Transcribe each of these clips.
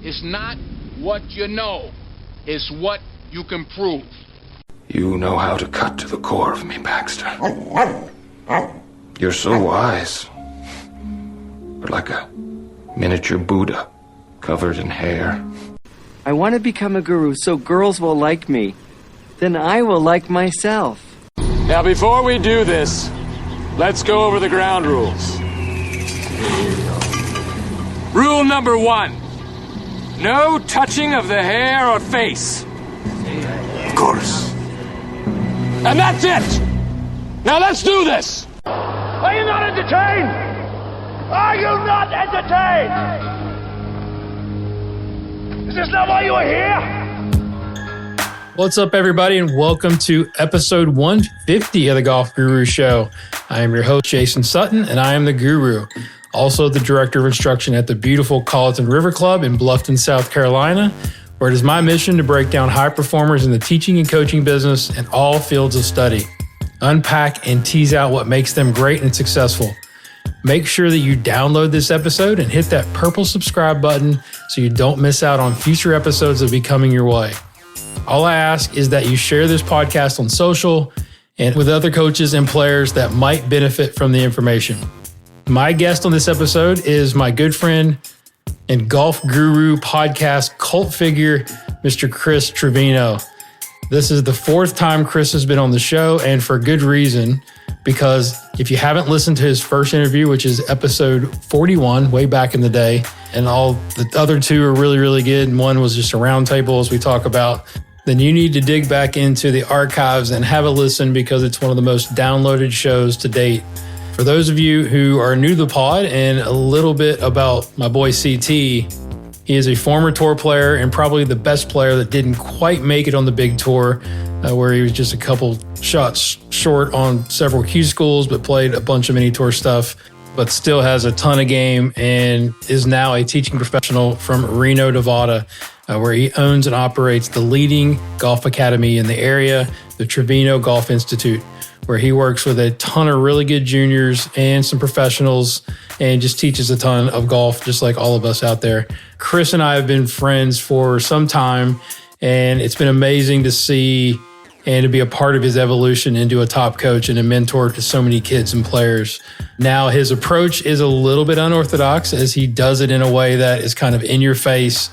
is not what you know, it's what you can prove. You know how to cut to the core of me, Baxter. You're so wise. You're like a miniature Buddha, covered in hair. I want to become a guru so girls will like me. Then I will like myself. Now, before we do this, let's go over the ground rules. Rule number 1. No touching of the hair or face. Of course. And that's it! Now let's do this! Are you not entertained? Are you not entertained? Is this not why you are here? What's up, everybody, and welcome to episode 150 of the Golf Guru Show. I am your host, Jason Sutton, and I am the Guru, also the Director of Instruction at the beautiful Colleton River Club in Bluffton, South Carolina, where it is my mission to break down high performers in the teaching and coaching business in all fields of study, unpack and tease out what makes them great and successful. Make sure that you download this episode and hit that purple subscribe button so you don't miss out on future episodes that will be coming your way. All I ask is that you share this podcast on social and with other coaches and players that might benefit from the information. My guest on this episode is my good friend and Golf Guru podcast cult figure, Mr. Chris Trevino. This is the 4th time Chris has been on the show, and for good reason, because if you haven't listened to his first interview, which is episode 41, way back in the day, and all the other 2 are really, really good, and one was just a roundtable as we talk about, then you need to dig back into the archives and have a listen because it's one of the most downloaded shows to date. For those of you who are new to the pod and a little bit about my boy CT, he is a former tour player and probably the best player that didn't quite make it on the big tour, where he was just a couple shots short on several Q schools, but played a bunch of mini tour stuff, but still has a ton of game and is now a teaching professional from Reno, Nevada, where he owns and operates the leading golf academy in the area, the Trevino Golf Institute, where he works with a ton of really good juniors and some professionals and just teaches a ton of golf, just like all of us out there. Chris and I have been friends for some time, and it's been amazing to see and to be a part of his evolution into a top coach and a mentor to so many kids and players. Now, his approach is a little bit unorthodox as he does it in a way that is kind of in your face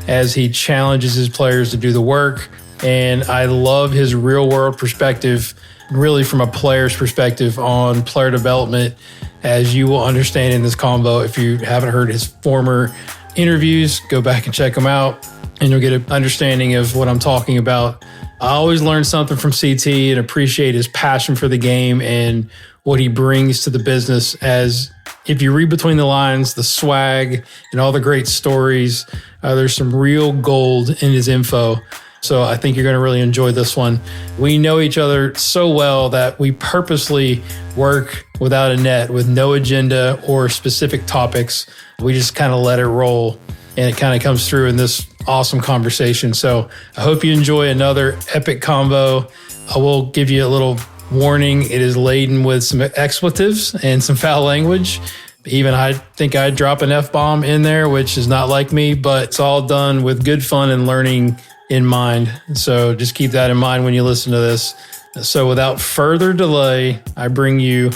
as he challenges his players to do the work. And I love his real world perspective, really from a player's perspective on player development, as you will understand in this combo. If you haven't heard his former interviews, go back and check them out and you'll get an understanding of what I'm talking about. I always learn something from CT and appreciate his passion for the game and what he brings to the business. As if you read between the lines, the swag and all the great stories, there's some real gold in his info. So I think you're going to really enjoy this one. We know each other so well that we purposely work without a net, with no agenda or specific topics. We just kind of let it roll, and it kind of comes through in this awesome conversation. So I hope you enjoy another epic combo. I will give you a little warning. It is laden with some expletives and some foul language. Even I think I'd drop an F-bomb in there, which is not like me, but it's all done with good fun and learning in mind. So just keep that in mind when you listen to this. So without further delay, I bring you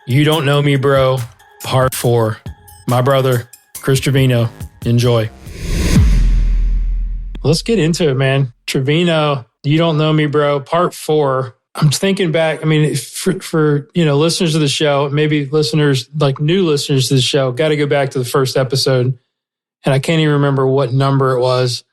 You Don't Know Me, Bro, Part 4. My brother, Chris Trevino. Enjoy. Let's get into it, man. Trevino, You Don't Know Me, Bro, Part 4. I'm thinking back. I mean, for listeners of the show, maybe listeners, like new listeners to the show, got to go back to the first episode. And I can't even remember what number it was.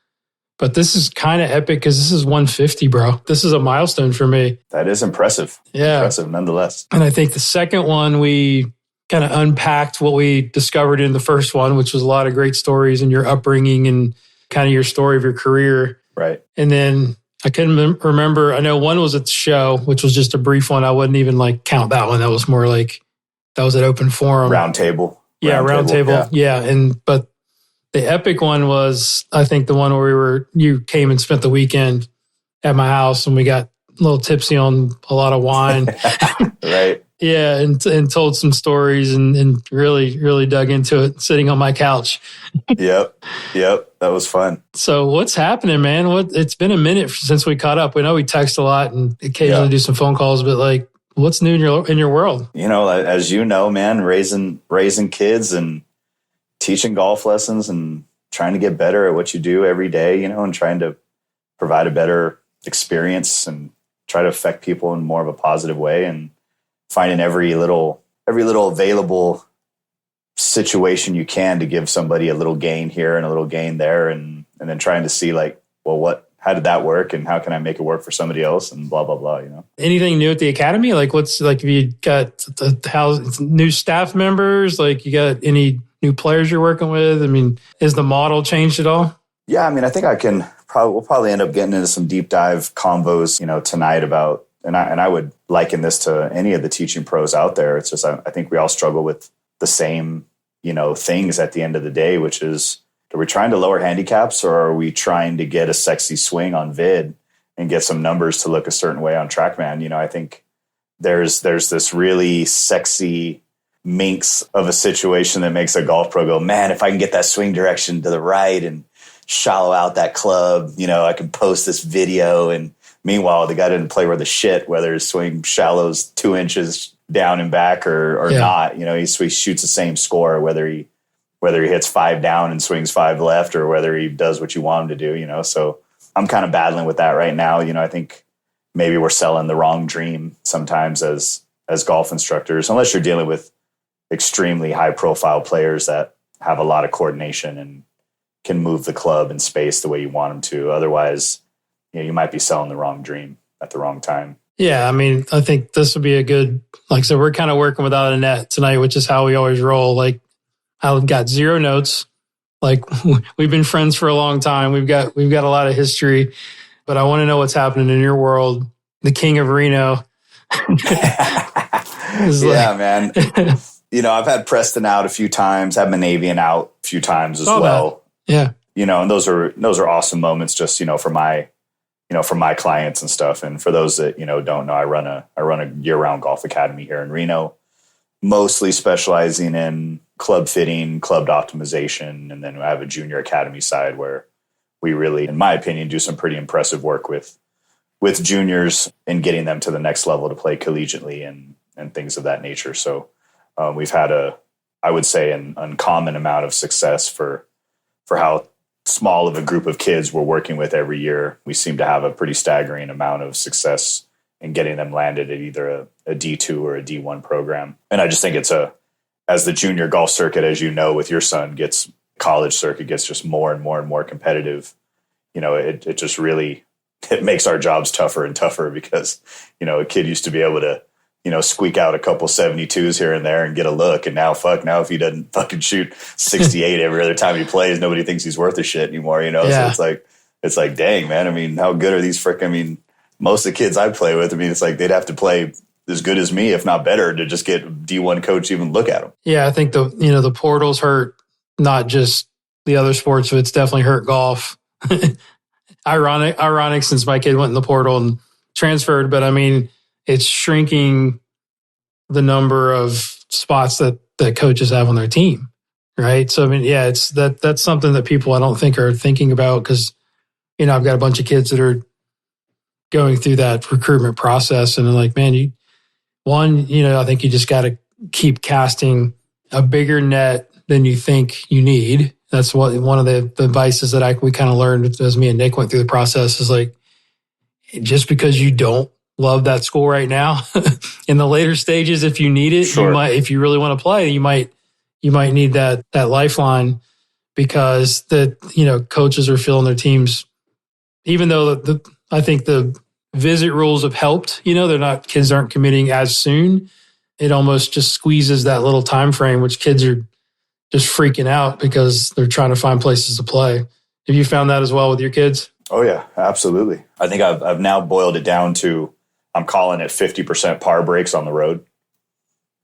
But this is kind of epic because this is 150, bro. This is a milestone for me. That is impressive. Yeah. Impressive nonetheless. And I think the second one, we kind of unpacked what we discovered in the first one, which was a lot of great stories and your upbringing and kind of your story of your career. Right. And then I couldn't remember. I know one was at the show, which was just a brief one. I wouldn't even count that one. That was more like, that was an open forum. Round table. Yeah, round table. Yeah. But the epic one was, I think, the one where you came and spent the weekend at my house and we got a little tipsy on a lot of wine. Right. Yeah, and told some stories and really dug into it sitting on my couch. Yep. That was fun. So what's happening, man? It's been a minute since we caught up. We know we text a lot and occasionally do some phone calls, but like, what's new in your world? You know, as you know, man, raising kids and teaching golf lessons and trying to get better at what you do every day, you know, and trying to provide a better experience and try to affect people in more of a positive way, and finding every little available situation you can to give somebody a little gain here and a little gain there, and then trying to see like, well, how did that work and how can I make it work for somebody else, and blah, blah, blah, you know. Anything new at the academy? Like what's like, have you got new staff members? Like you got any new players you're working with? I mean, is the model changed at all? Yeah, I mean, I think we'll probably end up getting into some deep dive combos, you know, tonight about, and I would liken this to any of the teaching pros out there. It's just, I think we all struggle with the same, you know, things at the end of the day, which is, are we trying to lower handicaps, or are we trying to get a sexy swing on vid and get some numbers to look a certain way on TrackMan? You know, I think there's this really sexy minx of a situation that makes a golf pro go, man, if I can get that swing direction to the right and shallow out that club, you know, I can post this video. And meanwhile, the guy didn't play worth a shit, whether his swing shallows 2 inches down and back or not. You know, he shoots the same score, whether he hits 5 down and swings 5 left, or whether he does what you want him to do, you know. So I'm kind of battling with that right now. You know, I think maybe we're selling the wrong dream sometimes as golf instructors, unless you're dealing with extremely high profile players that have a lot of coordination and can move the club and space the way you want them to. Otherwise, you know, you might be selling the wrong dream at the wrong time. Yeah, I mean, I think this would be a good, like, so we're kind of working without a net tonight, which is how we always roll. Like, I got 0 notes. Like, we've been friends for a long time. We've got a lot of history, but I want to know what's happening in your world. The King of Reno. Yeah, man. You know, I've had Preston out a few times, had Monavian out a few times as well. That. Yeah. You know, and those are awesome moments just, you know, for my clients and stuff. And for those that, you know, don't know, I run a year-round golf academy here in Reno, mostly specializing in club fitting, club optimization. And then I have a junior academy side where we really, in my opinion, do some pretty impressive work with juniors and getting them to the next level to play collegiately and things of that nature. So we've had I would say an uncommon amount of success for how small of a group of kids we're working with every year. We seem to have a pretty staggering amount of success in getting them landed at either a D2 or a D1 program. And I just think it's as the junior golf circuit, as you know, with your son college circuit gets just more and more and more competitive. You know, it just really, it makes our jobs tougher and tougher because, you know, a kid used to be able to, you know, squeak out a couple 72s here and there and get a look. And now if he doesn't fucking shoot 68 every other time he plays, nobody thinks he's worth a shit anymore, you know? Yeah. So it's like, dang, man. I mean, how good are these most of the kids I play with, I mean, it's like they'd have to play as good as me, if not better, to just get a D1 coach to even look at them. Yeah. I think the portals hurt not just the other sports, but it's definitely hurt golf. Ironic since my kid went in the portal and transferred, but I mean, it's shrinking the number of spots that coaches have on their team, right? So, I mean, yeah, that's something that people I don't think are thinking about because, you know, I've got a bunch of kids that are going through that recruitment process and they're like, man, I think you just got to keep casting a bigger net than you think you need. That's one of the advices that we kind of learned as me and Nick went through the process is like, just because you don't love that school right now, in the later stages, if you need it, sure. If you really want to play, you might need that lifeline because coaches are feeling their teams, even though I think the visit rules have helped, kids aren't committing as soon. It almost just squeezes that little time frame, which kids are just freaking out because they're trying to find places to play. Have you found that as well with your kids? Oh yeah, absolutely. I think I've now boiled it down to, I'm calling it 50% par breaks on the road.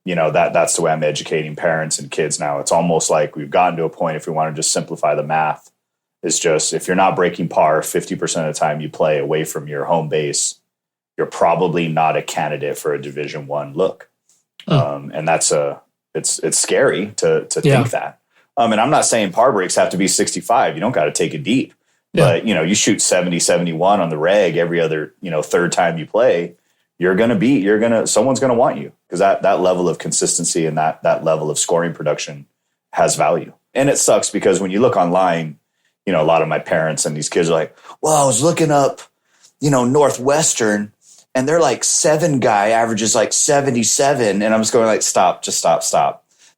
You know, that's the way I'm educating parents and kids now. It's almost like we've gotten to a point, if we want to just simplify the math, is just if you're not breaking par 50% of the time you play away from your home base, you're probably not a candidate for a Division I look. And it's scary to think that. And I'm not saying par breaks have to be 65. You don't got to take it deep. But, you shoot 70, 71 on the reg every other, third time you play, someone's going to want you, because that level of consistency and that level of scoring production has value. And it sucks because when you look online, a lot of my parents and these kids are like, well, I was looking up, Northwestern, and they're like 7 guy averages like 77. And I'm just going like, stop.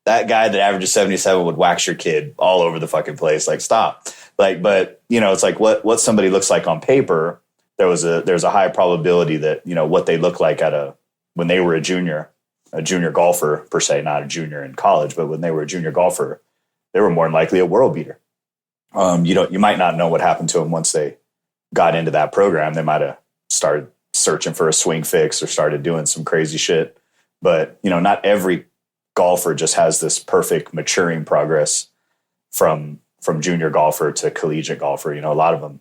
That guy that averages 77 would wax your kid all over the fucking place. Like, stop. Like, but it's like what somebody looks like on paper. There's a high probability that, what they look like when they were a junior golfer per se, not a junior in college, but when they were a junior golfer, they were more than likely a world beater. You might not know what happened to them once they got into that program. They might have started searching for a swing fix or started doing some crazy shit. But, not every golfer just has this perfect maturing progress from junior golfer to collegiate golfer. A lot of them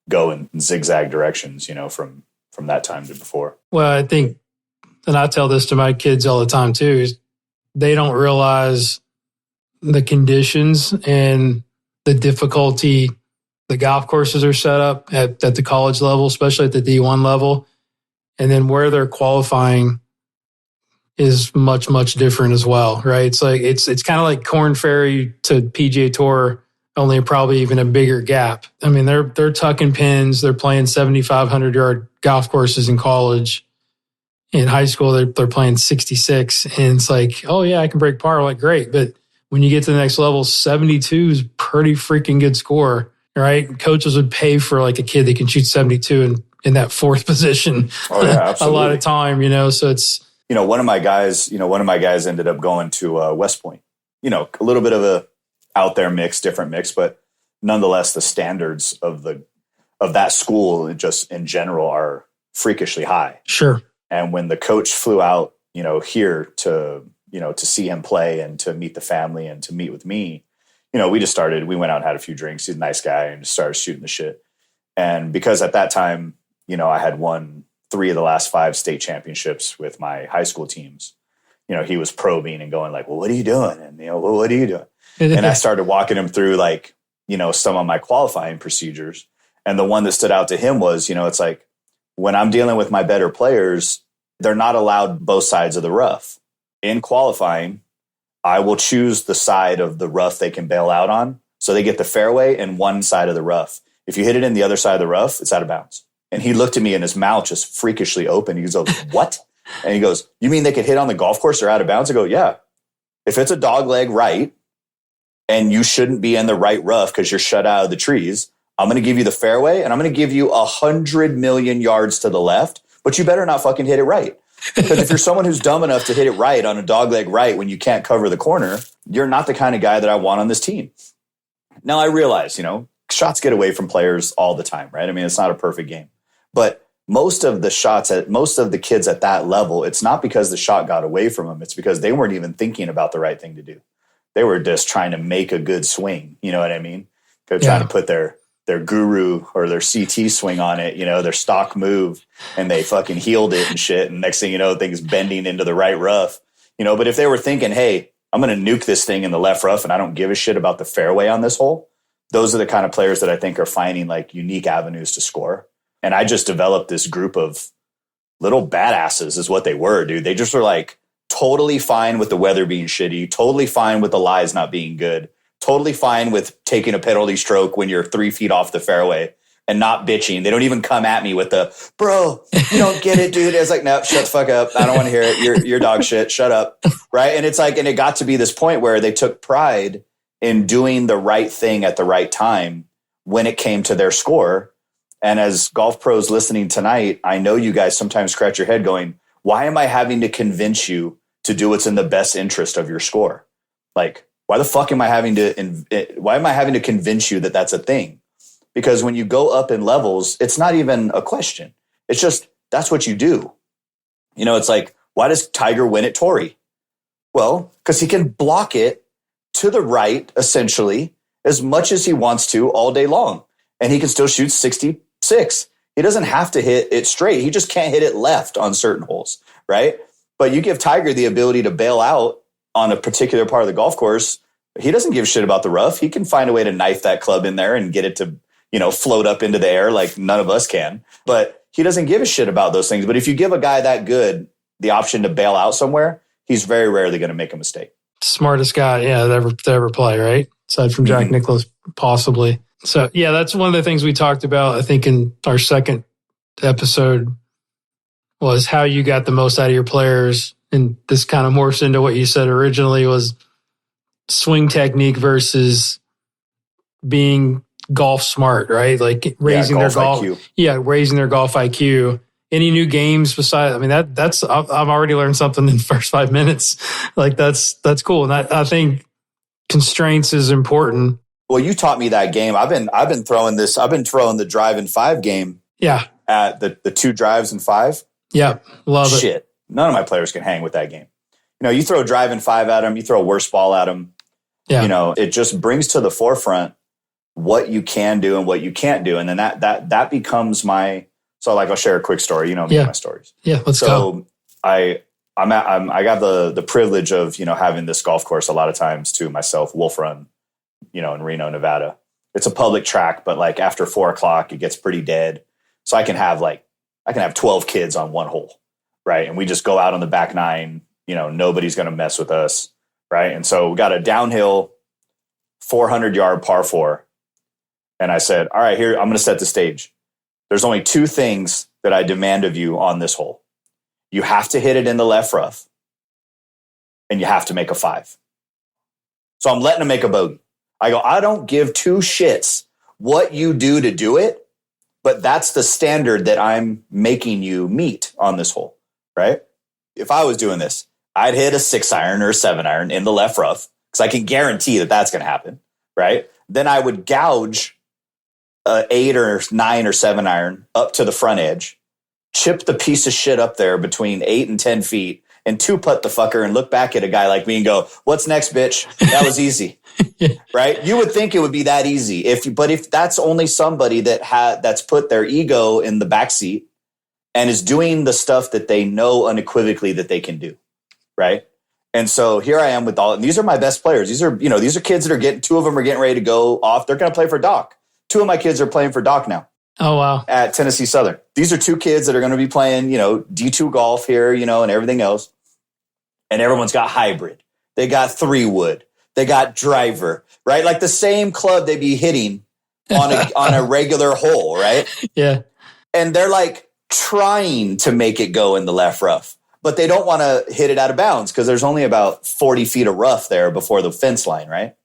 go in zigzag directions, from that time to before. Well, I think, and I tell this to my kids all the time too, is they don't realize the conditions and the difficulty the golf courses are set up at the college level, especially at the D1 level. And then where they're qualifying is much, much different as well, right? It's like, it's kind of like Corn Ferry to PGA Tour, only probably even a bigger gap. I mean, they're tucking pins. They're playing 7,500 yard golf courses in college. In high school, they're playing 66. And it's like, oh yeah, I can break par. Like, great. But when you get to the next level, 72 is pretty freaking good score, right? Coaches would pay for like a kid that can shoot 72 in that fourth position. Oh yeah, absolutely. A lot of time, so it's, one of my guys ended up going to West Point, a little bit of a out there mix, different mix, but nonetheless, the standards of that school just in general are freakishly high. Sure. And when the coach flew out, here to see him play and to meet the family and to meet with me, we went out and had a few drinks. He's a nice guy and just started shooting the shit. And because at that time, I had won 3 of the last 5 state championships with my high school teams, he was probing and going like, well, what are you doing? And, well, what are you doing? And I started walking him through like, some of my qualifying procedures. And the one that stood out to him was, it's like, when I'm dealing with my better players, they're not allowed both sides of the rough. In qualifying, I will choose the side of the rough they can bail out on. So they get the fairway and one side of the rough. If you hit it in the other side of the rough, it's out of bounds. And he looked at me and his mouth just freakishly open. He goes, what? And he goes, you mean they could hit on the golf course or out of bounds? I go, yeah. If it's a dog leg right and you shouldn't be in the right rough because you're shut out of the trees, I'm going to give you the fairway and I'm going to give you 100 million yards to the left, but you better not fucking hit it right. Because if you're someone who's dumb enough to hit it right on a dog leg right when you can't cover the corner, you're not the kind of guy that I want on this team. Now I realize, shots get away from players all the time, right? I mean, it's not a perfect game. But most of the kids at that level, it's not because the shot got away from them. It's because they weren't even thinking about the right thing to do. They were just trying to make a good swing. You know what I mean? They're trying to put their guru or their CT swing on it, their stock move, and they fucking healed it and shit. And next thing you know, the thing's bending into the right rough, but if they were thinking, hey, I'm going to nuke this thing in the left rough and I don't give a shit about the fairway on this hole. Those are the kind of players that I think are finding like unique avenues to score. And I just developed this group of little badasses is what they were, dude. They just were like totally fine with the weather being shitty, totally fine with the lies not being good, totally fine with taking a penalty stroke when you're 3 feet off the fairway and not bitching. They don't even come at me with the, bro, you don't get it, dude. It's like, no, shut the fuck up. I don't want to hear it. You're dog shit. Shut up. Right. And it's like, and it got to be this point where they took pride in doing the right thing at the right time when it came to their score. And as golf pros listening tonight, I know you guys sometimes scratch your head going, why am I having to convince you to do what's in the best interest of your score? Like, why the fuck am I having to convince you that that's a thing? Because when you go up in levels, it's not even a question. It's just, that's what you do. It's like, why does Tiger win at Torrey? Well, because he can block it to the right, essentially, as much as he wants to all day long. And he can still shoot 66. He doesn't have to hit it straight. He just can't hit it left on certain holes, right? But you give Tiger the ability to bail out on a particular part of the golf course. He doesn't give a shit about the rough. He can find a way to knife that club in there and get it to, float up into the air like none of us can. But he doesn't give a shit about those things. But if you give a guy that good the option to bail out somewhere, he's very rarely going to make a mistake. Smartest guy, to ever play, right? Aside from Jack Nicklaus, possibly. So, yeah, that's one of the things we talked about, I think, in our second episode, was how you got the most out of your players. And this kind of morphs into what you said originally, was swing technique versus being golf smart, right? Like raising their golf IQ. Yeah, raising their golf IQ. Any new games besides? I mean, that's I've already learned something in the first 5 minutes. Like that's cool, and I think constraints is important. Well, you taught me that game. I've been throwing this. I've been throwing the drive and 5 game. Yeah, at the 2 drives and 5. Yeah, love it. Shit, none of my players can hang with that game. You throw drive and 5 at them. You throw a worse ball at them. Yeah. It just brings to the forefront what you can do and what you can't do, and then that becomes my. So, like, I'll share a quick story. My stories. Yeah, let's go. So, I got the privilege of having this golf course a lot of times to myself, Wolf Run, in Reno, Nevada. It's a public track, but like after 4:00, it gets pretty dead. So I can have 12 kids on one hole, right? And we just go out on the back 9. Nobody's going to mess with us, right? And so we got a downhill 400-yard par 4, and I said, all right, here I'm going to set the stage. There's only 2 things that I demand of you on this hole. You have to hit it in the left rough, and you have to make a 5. So I'm letting him make a bogey. I go, I don't give 2 shits what you do to do it, but that's the standard that I'm making you meet on this hole, right? If I was doing this, I'd hit a 6-iron or a 7-iron in the left rough, because I can guarantee that that's going to happen, right? Then I would gouge 8 or 9 or 7-iron up to the front edge, chip the piece of shit up there between 8 and 10 feet, and 2-putt the fucker and look back at a guy like me and go, what's next, bitch? That was easy. Right? You would think it would be that easy. But if that's only somebody that's put their ego in the backseat and is doing the stuff that they know unequivocally that they can do, right? And so here I am with and these are my best players. These are kids that are 2 of them are getting ready to go off. They're going to play for Doc. 2 of my kids are playing for Doc now. Oh, wow. At Tennessee Southern. These are 2 kids that are going to be playing, D2 golf here, and everything else. And everyone's got hybrid. They got 3-wood. They got driver, right? Like the same club they'd be hitting on a regular hole, right? Yeah. And they're like trying to make it go in the left rough, but they don't want to hit it out of bounds because there's only about 40 feet of rough there before the fence line, right?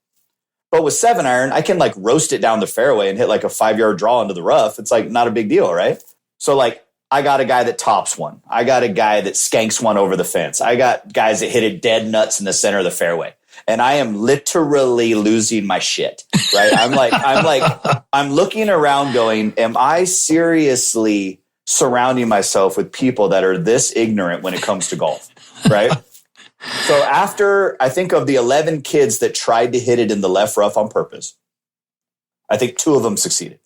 But with 7-iron, I can like roast it down the fairway and hit like a 5-yard draw into the rough. It's like not a big deal, right? So like I got a guy that tops one. I got a guy that skanks one over the fence. I got guys that hit it dead nuts in the center of the fairway. And I am literally losing my shit, right? I'm looking around going, am I seriously surrounding myself with people that are this ignorant when it comes to golf, right? So after I think of the 11 kids that tried to hit it in the left rough on purpose, I think 2 of them succeeded,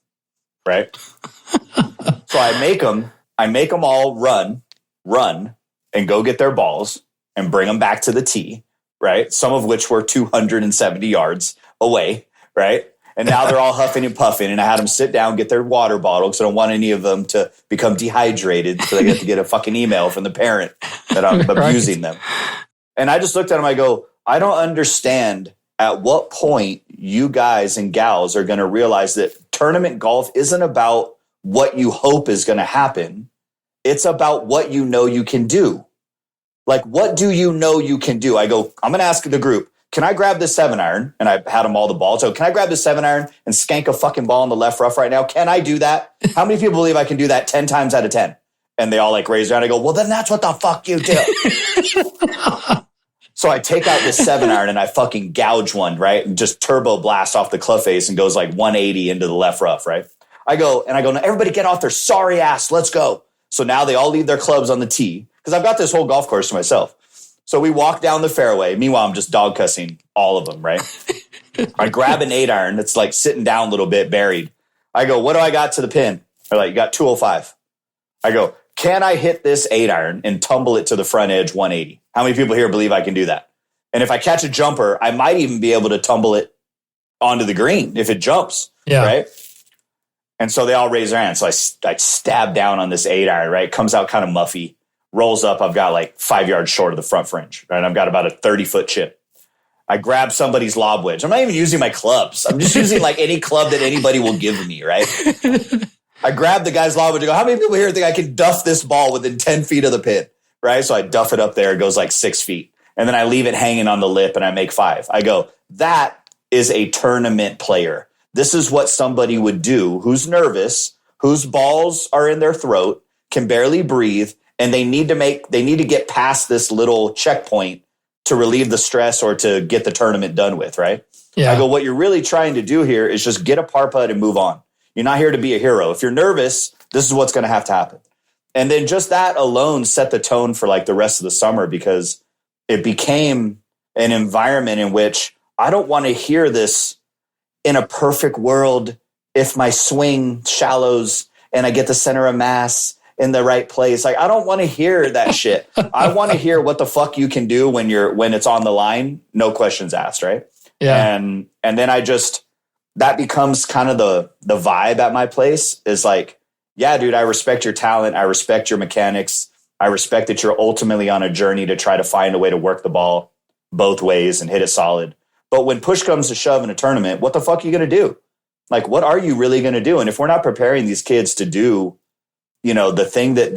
right? So I make them all run and go get their balls and bring them back to the tee, right? Some of which were 270 yards away, right? And now they're all huffing and puffing. And I had them sit down, get their water bottle because I don't want any of them to become dehydrated so they get to get a fucking email from the parent that I'm abusing them. And I just looked at him, I go, I don't understand at what point you guys and gals are going to realize that tournament golf isn't about what you hope is going to happen. It's about what you know you can do. Like, what do you know you can do? I go, I'm going to ask the group, can I grab this 7-iron? And I had them all the ball. So can I grab this 7-iron and skank a fucking ball in the left rough right now? Can I do that? How many people believe I can do that 10 times out of 10? And they all like raise their hand. I go, well, then that's what the fuck you do. So I take out this 7-iron and I fucking gouge one, right? And just turbo blast off the club face and goes like 180 into the left rough, right? I go, now everybody get off their sorry ass. Let's go. So now they all leave their clubs on the tee because I've got this whole golf course to myself. So we walk down the fairway. Meanwhile, I'm just dog cussing all of them, right? I grab an 8-iron that's like sitting down a little bit, buried. I go, what do I got to the pin? They're like, you got 205. I go, can I hit this 8-iron and tumble it to the front edge 180? How many people here believe I can do that? And if I catch a jumper, I might even be able to tumble it onto the green if it jumps, right? And so they all raise their hands. So I stab down on this 8-iron, right? Comes out kind of muffy, rolls up. I've got like 5 yards short of the front fringe, right? I've got about a 30-foot chip. I grab somebody's lob wedge. I'm not even using my clubs. I'm just using like any club that anybody will give me, right? I grab the guy's lob wedge and go, how many people here think I can duff this ball within 10 feet of the pin, right? So I duff it up there. It goes like 6 feet. And then I leave it hanging on the lip and I make 5. I go, that is a tournament player. This is what somebody would do who's nervous, whose balls are in their throat, can barely breathe, and they need to get past this little checkpoint to relieve the stress or to get the tournament done with, right? Yeah. I go, what you're really trying to do here is just get a par putt and move on. You're not here to be a hero. If you're nervous, this is what's going to have to happen. And then just that alone set the tone for like the rest of the summer, because it became an environment in which I don't want to hear this in a perfect world. If my swing shallows and I get the center of mass in the right place, like I don't want to hear that shit. I want to hear what the fuck you can do when it's on the line, no questions asked, right? Yeah. And then that becomes kind of the vibe at my place is like, yeah, dude, I respect your talent. I respect your mechanics. I respect that you're ultimately on a journey to try to find a way to work the ball both ways and hit it solid. But when push comes to shove in a tournament, what the fuck are you going to do? Like, what are you really going to do? And if we're not preparing these kids to do, the thing that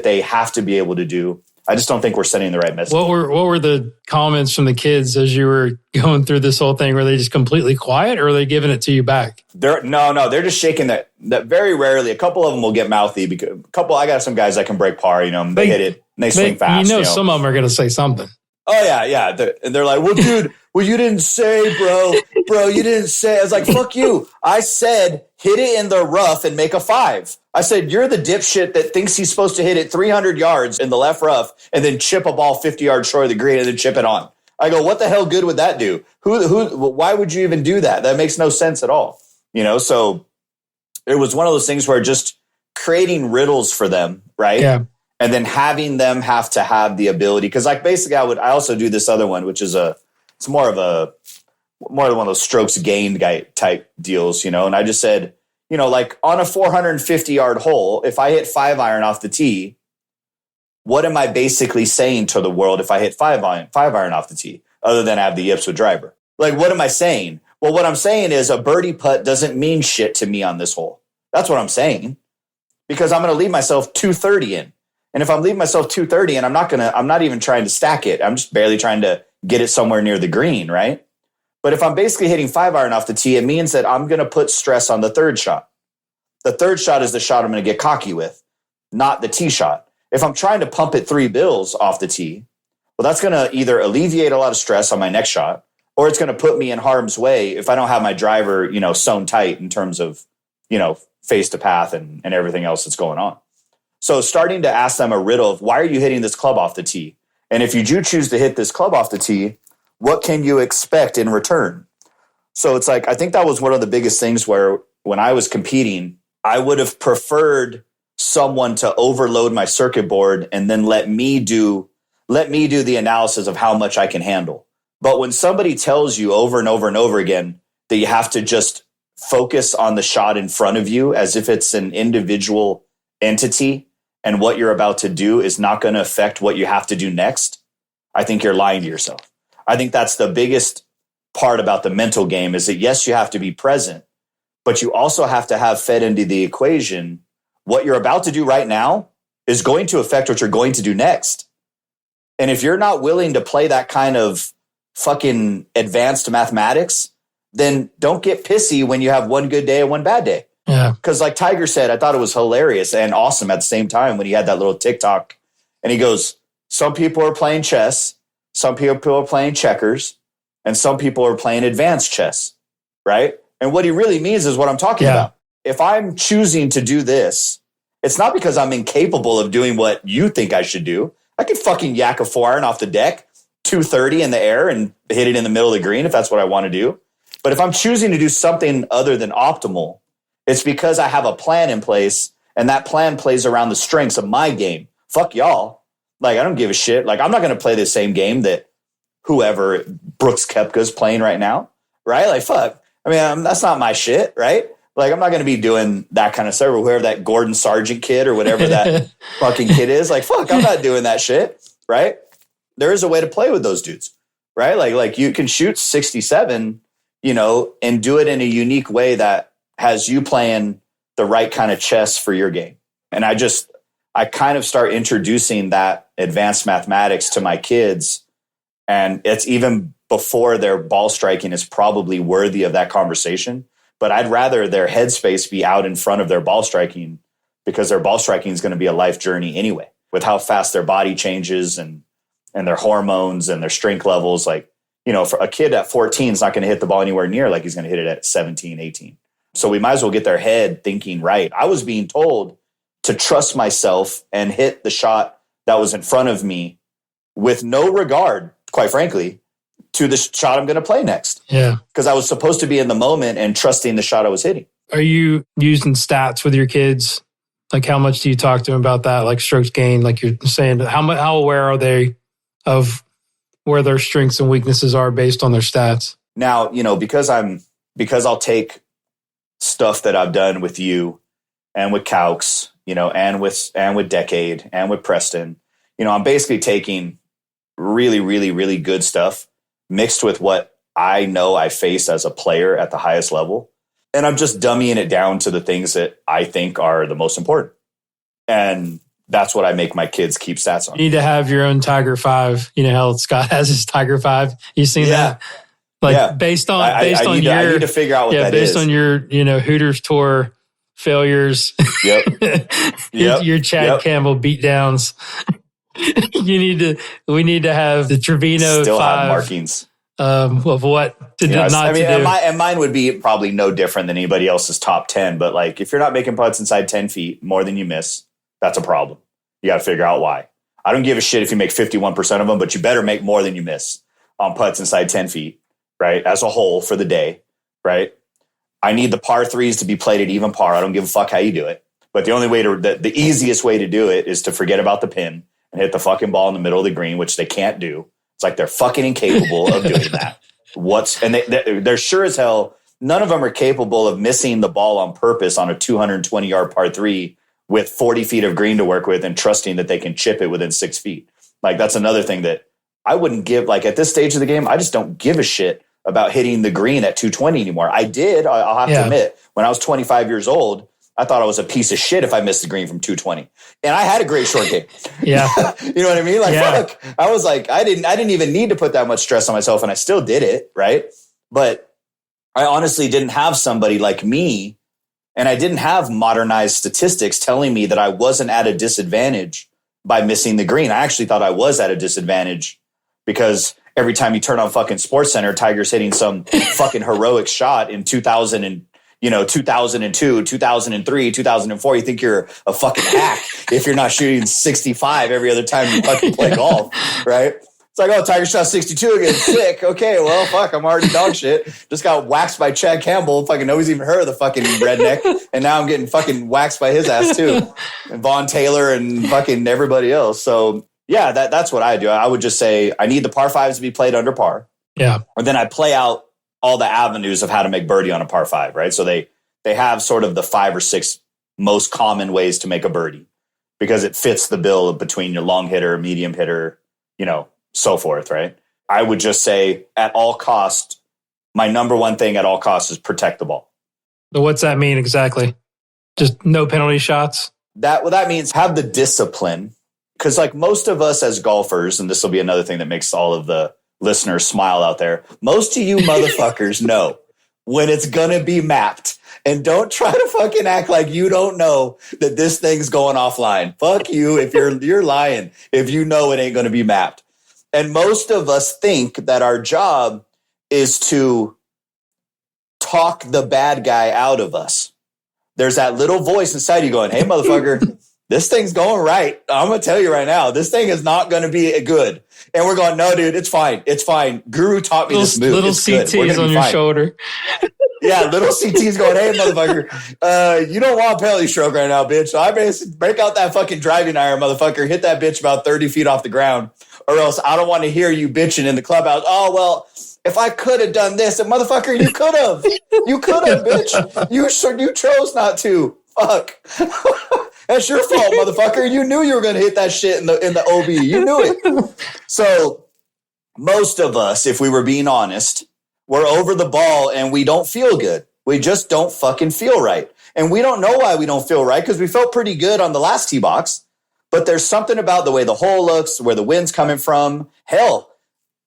they have to be able to do, I just don't think we're sending the right message. What were the comments from the kids as you were going through this whole thing? Were they just completely quiet, or are they giving it to you back? They're just shaking that very rarely. A couple of them will get mouthy because I got some guys that can break par, they hit it and they swing fast. Some of them are going to say something. Oh yeah. And they're like, well, dude, you didn't say, bro, you didn't say. I was like, fuck you. I said, hit it in the rough and make a 5. I said, you're the dipshit that thinks he's supposed to hit it 300 yards in the left rough and then chip a ball 50 yards short of the green and then chip it on. I go, what the hell good would that do? Why would you even do that? That makes no sense at all. So it was one of those things where just creating riddles for them, right? Yeah. And then having them have to have the ability, because like basically I also do this other one, which is it's more of one of those strokes gained guy type deals, and I just said, like on a 450-yard hole, if I hit 5-iron off the tee, what am I basically saying to the world if I hit 5-iron off the tee, other than I have the yips with driver? Like, what am I saying? Well, what I'm saying is a birdie putt doesn't mean shit to me on this hole. That's what I'm saying, because I'm going to leave myself 230 in. And if I'm leaving myself 230 and I'm not even trying to stack it, I'm just barely trying to get it somewhere near the green, right? But if I'm basically hitting 5-iron off the tee, it means that I'm going to put stress on the third shot. The third shot is the shot I'm going to get cocky with, not the tee shot. If I'm trying to pump it 3 bills off the tee, well, that's going to either alleviate a lot of stress on my next shot, or it's going to put me in harm's way if I don't have my driver, sewn tight in terms of, face to path and everything else that's going on. So starting to ask them a riddle of, why are you hitting this club off the tee? And if you do choose to hit this club off the tee, what can you expect in return? So it's like, I think that was one of the biggest things where when I was competing, I would have preferred someone to overload my circuit board and then let me do the analysis of how much I can handle. But when somebody tells you over and over and over again that you have to just focus on the shot in front of you as if it's an individual entity and what you're about to do is not going to affect what you have to do next, I think you're lying to yourself. I think that's the biggest part about the mental game is that, yes, you have to be present, but you also have to have fed into the equation what you're about to do right now is going to affect what you're going to do next. And if you're not willing to play that kind of fucking advanced mathematics, then don't get pissy when you have one good day and one bad day. Yeah. Because like Tiger said, I thought it was hilarious and awesome at the same time when he had that little TikTok. And he goes, some people are playing chess, some people are playing checkers, and some people are playing advanced chess, right? And what he really means is what I'm talking about. If I'm choosing to do this, it's not because I'm incapable of doing what you think I should do. I could fucking yak a 4-iron off the deck, 230 in the air, and hit it in the middle of the green if that's what I want to do. But if I'm choosing to do something other than optimal, it's because I have a plan in place And that plan plays around the strengths of my game. Fuck y'all. Like, I don't give a shit. Like, I'm not going to play the same game that whoever Brooks Koepka's playing right now. Right? Like, fuck. I mean, that's not my shit. Right? Like, I'm not going to be doing that kind of stuff, or whoever that Gordon Sargent kid or whatever that fucking kid is. Like, fuck, I'm not doing that shit. Right? There is a way to play with those dudes. Right? Like you can shoot 67, and do it in a unique way that has you playing the right kind of chess for your game. And I kind of start introducing that advanced mathematics to my kids. And it's even before their ball striking is probably worthy of that conversation. But I'd rather their headspace be out in front of their ball striking, because their ball striking is going to be a life journey anyway, with how fast their body changes and their hormones and their strength levels. Like, for a kid at 14 is not going to hit the ball anywhere near like he's going to hit it at 17, 18. So we might as well get their head thinking right. I was being told to trust myself and hit the shot that was in front of me with no regard, quite frankly, to the shot I'm going to play next. Yeah. Because I was supposed to be in the moment and trusting the shot I was hitting. Are you using stats with your kids? Like, how much do you talk to them about that? Like strokes gained, like you're saying, how aware are they of where their strengths and weaknesses are based on their stats? Now, because I'll take stuff that I've done with you and with Caux, and with Decade and with Preston, I'm basically taking really, really, really good stuff mixed with what I know I face as a player at the highest level. And I'm just dummying it down to the things that I think are the most important. And that's what I make my kids keep stats on. You need to have your own Tiger 5. You know how Scott has his Tiger 5. You seen that? Like based on I need to figure out what that is. Based on your Hooters tour failures. Yep. your Chad Campbell beatdowns. We need to have the Trevino still 5 have markings of what to do, not to do. And mine would be probably no different than anybody else's top 10. But like, if you're not making putts inside 10 feet more than you miss, that's a problem. You got to figure out why. I don't give a shit if you make 51% of them, but you better make more than you miss on putts inside 10 feet, right? As a whole for the day, right? I need the par threes to be played at even par. I don't give a fuck how you do it. But the only way the easiest way to do it is to forget about the pin and hit the fucking ball in the middle of the green, which they can't do. It's like they're fucking incapable of doing that. They're sure as hell, none of them are capable of missing the ball on purpose on a 220-yard par three with 40 feet of green to work with and trusting that they can chip it within 6 feet. Like, that's another thing that I wouldn't give. Like, at this stage of the game, I just don't give a shit about hitting the green at 220 anymore. I did. I'll have to admit, when I was 25 years old, I thought I was a piece of shit if I missed the green from 220. And I had a great short game. Yeah. You know what I mean? Like, fuck. I was like, I didn't even need to put that much stress on myself, and I still did it, right? But I honestly didn't have somebody like me, and I didn't have modernized statistics telling me that I wasn't at a disadvantage by missing the green. I actually thought I was at a disadvantage because every time you turn on fucking SportsCenter, Tiger's hitting some fucking heroic shot in 2002, 2003, 2004. You think you're a fucking hack if you're not shooting 65 every other time you fucking play golf, right? It's like, oh, Tiger shot 62 again. Sick. Okay, well, fuck, I'm already dog shit. Just got waxed by Chad Campbell. Fucking nobody's even heard of the fucking redneck. And now I'm getting fucking waxed by his ass too. And Vaughn Taylor and fucking everybody else. So yeah, that's what I do. I would just say I need the par fives to be played under par. Yeah. Or then I play out all the avenues of how to make birdie on a par five, right? So they have sort of the 5 or 6 most common ways to make a birdie because it fits the bill between your long hitter, medium hitter, so forth, right? I would just say at all costs, my number one thing at all costs is protect the ball. So what's that mean exactly? Just no penalty shots? That means have the discipline. Because like most of us as golfers, and this will be another thing that makes all of the listeners smile out there, most of you motherfuckers know when it's going to be mapped. And don't try to fucking act like you don't know that this thing's going offline. Fuck you if you're lying, if you know it ain't going to be mapped. And most of us think that our job is to talk the bad guy out of us. There's that little voice inside you going, hey, motherfucker, this thing's going right. I'm going to tell you right now, this thing is not going to be good. And we're going, no, dude, it's fine. It's fine. Guru taught me this move. Little it's CTs on your shoulder. Yeah, little CT's going, hey, motherfucker, you don't want penalty stroke right now, bitch. So I basically break out that fucking driving iron, motherfucker, hit that bitch about 30 feet off the ground, or else I don't want to hear you bitching in the clubhouse. Oh, well, if I could have done this, and motherfucker, you could have. You could have, bitch. You chose not to. Fuck. That's your fault, motherfucker. You knew you were going to hit that shit in the OB. You knew it. So most of us, if we were being honest, we're over the ball and we don't feel good. We just don't fucking feel right. And we don't know why we don't feel right, because we felt pretty good on the last tee box. But there's something about the way the hole looks, where the wind's coming from. Hell,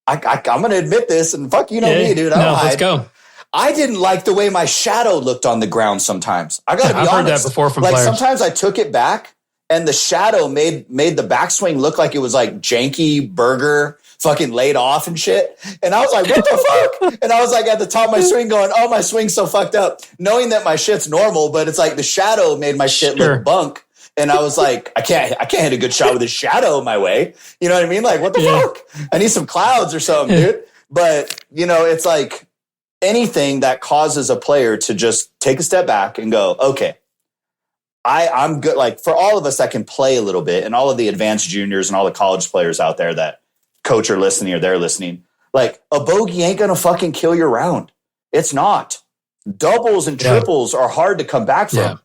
I'm going to admit this, and fuck, you know me, dude. Let's go. I didn't like the way my shadow looked on the ground sometimes. I got to be honest. I've heard that before from players. Sometimes I took it back, and the shadow made the backswing look like it was like janky burger fucking laid off and shit. And I was like, what the fuck? And I was like at the top of my swing going, oh, my swing's so fucked up. Knowing that my shit's normal, but it's like the shadow made my shit look bunk. And I was like, I can't hit a good shot with a shadow my way. You know what I mean? Like, what the fuck? I need some clouds or something, dude. But, it's like anything that causes a player to just take a step back and go, okay, I'm good. Like, for all of us that can play a little bit, and all of the advanced juniors and all the college players out there that coach are listening or they're listening, like, a bogey ain't going to fucking kill your round. It's not. Doubles and triples are hard to come back from. Yeah.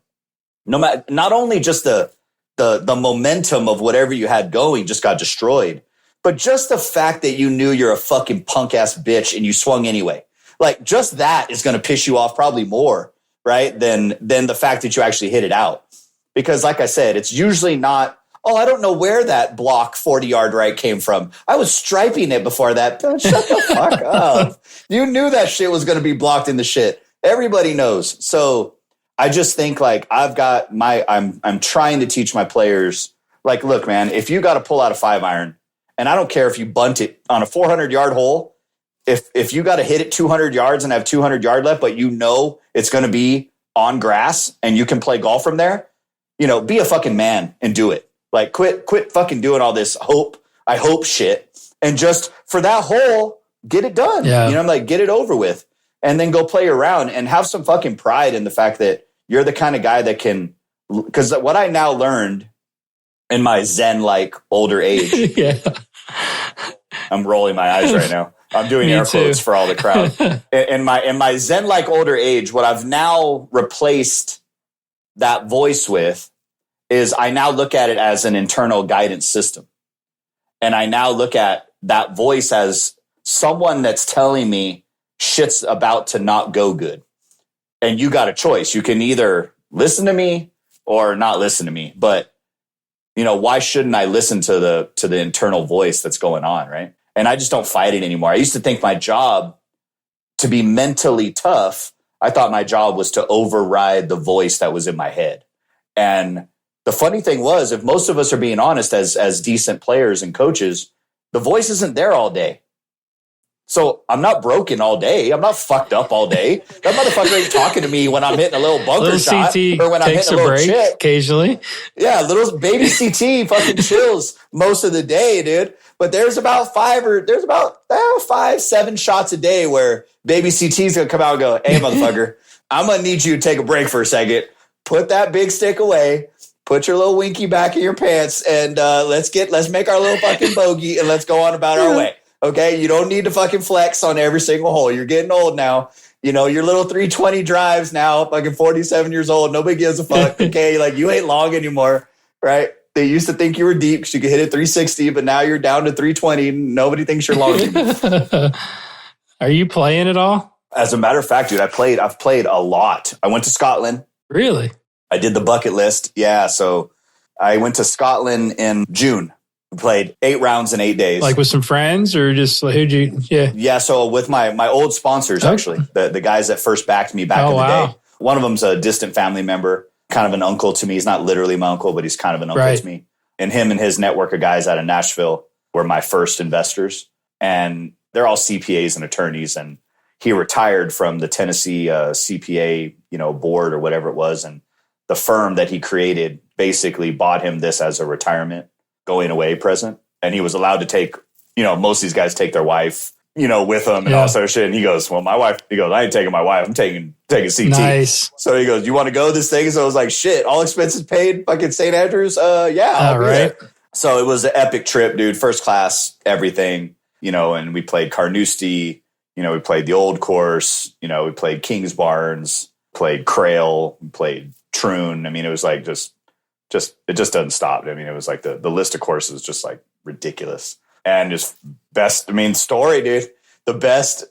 No matter, not only just the momentum of whatever you had going just got destroyed, but just the fact that you knew you're a fucking punk ass bitch and you swung anyway. Like, just that is going to piss you off probably more, right? Than the fact that you actually hit it out. Because like I said, it's usually not, oh, I don't know where that block 40-yard right came from. I was striping it before that. Shut the fuck up. You knew that shit was going to be blocked in the shit. Everybody knows. So I just think, like, I'm trying to teach my players, like, look, man, if you got to pull out a 5-iron, and I don't care if you bunt it on a 400-yard hole, if you got to hit it 200 yards and have 200 yard left, but you know it's going to be on grass and you can play golf from there, be a fucking man and do it. Like, quit fucking doing all this I hope shit, and just for that hole, get it done. Yeah. I'm like, get it over with, and then go play around and have some fucking pride in the fact that you're the kind of guy that can, because what I now learned in my Zen-like older age, I'm rolling my eyes right now. I'm doing air quotes for all the crowd. In my Zen-like older age, what I've now replaced that voice with is I now look at it as an internal guidance system. And I now look at that voice as someone that's telling me shit's about to not go good. And you got a choice. You can either listen to me or not listen to me. But, why shouldn't I listen to the internal voice that's going on, right? And I just don't fight it anymore. I used to think my job, to be mentally tough, I thought my job was to override the voice that was in my head. And the funny thing was, if most of us are being honest as decent players and coaches, the voice isn't there all day. So I'm not broken all day. I'm not fucked up all day. That motherfucker ain't talking to me when I'm hitting a little bunker shot or when I'm hitting a little chip. Occasionally. Yeah, little baby CT fucking chills most of the day, dude. But there's about 5-7 shots a day where baby CT's gonna come out and go, hey, motherfucker, I'm gonna need you to take a break for a second. Put that big stick away. Put your little winky back in your pants, and let's make our little fucking bogey, and let's go on about our way. Okay, you don't need to fucking flex on every single hole. You're getting old now. Your little 320 drives now, fucking 47 years old. Nobody gives a fuck. Okay, like, you ain't long anymore, right? They used to think you were deep because you could hit it 360, but now you're down to 320. Nobody thinks you're long anymore. Are you playing at all? As a matter of fact, dude, I've played a lot. I went to Scotland. Really? I did the bucket list. Yeah, so I went to Scotland in June. We played 8 rounds in 8 days. Like with some friends, or just like, who'd you? Yeah. Yeah. So with my old sponsors, actually, the guys that first backed me back in the day. One of them's a distant family member, kind of an uncle to me. He's not literally my uncle, but he's kind of an uncle to me. And him and his network of guys out of Nashville were my first investors. And they're all CPAs and attorneys. And he retired from the Tennessee CPA, board or whatever it was. And the firm that he created basically bought him this as a retirement going away present. And he was allowed to take, most of these guys take their wife, with them and all sort of shit. And he goes, well, my wife, I ain't taking my wife. I'm taking CT. Nice. So he goes, you want to go this thing? So I was like, shit, all expenses paid, fucking St. Andrews. Yeah. All right. So it was an epic trip, dude. First class, everything, and we played Carnoustie, we played the old course, we played Kings Barnes, played Crail, played Troon. I mean, it was like it just doesn't stop. I mean, it was like the list of courses just like ridiculous. And just best, story, dude. The best,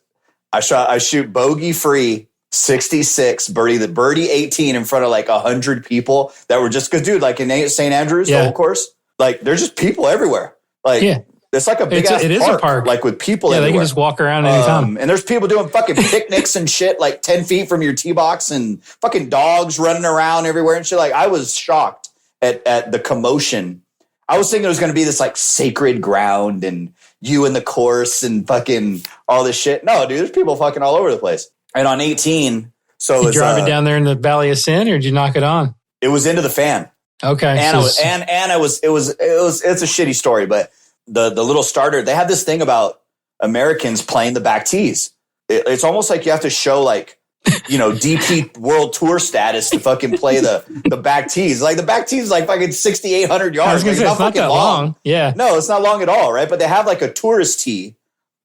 I shoot bogey free 66, birdie 18 in front of like 100 people that were just, because dude, like in St. Andrews, the whole course, like there's just people everywhere. Like it's like a big ass park, is a park, like with people everywhere. They can just walk around anytime. And there's people doing fucking picnics and shit like 10 feet from your tee box, and fucking dogs running around everywhere and shit. Like I was shocked at the commotion. I was thinking it was going to be this like sacred ground and you in the course and fucking all this shit. No, dude, there's people fucking all over the place. And on 18, so you drive it down there in the Valley of Sin, or did you knock it on? It was into the fan. Okay. And it's a shitty story, but the little starter, they have this thing about Americans playing the back tees. It's almost like you have to show like, DP World Tour status to fucking play the back tees. Like the back tees is like fucking 6,800 yards. I was gonna say, it's not that long. Yeah. No, it's not long at all, right? But they have like a tourist tee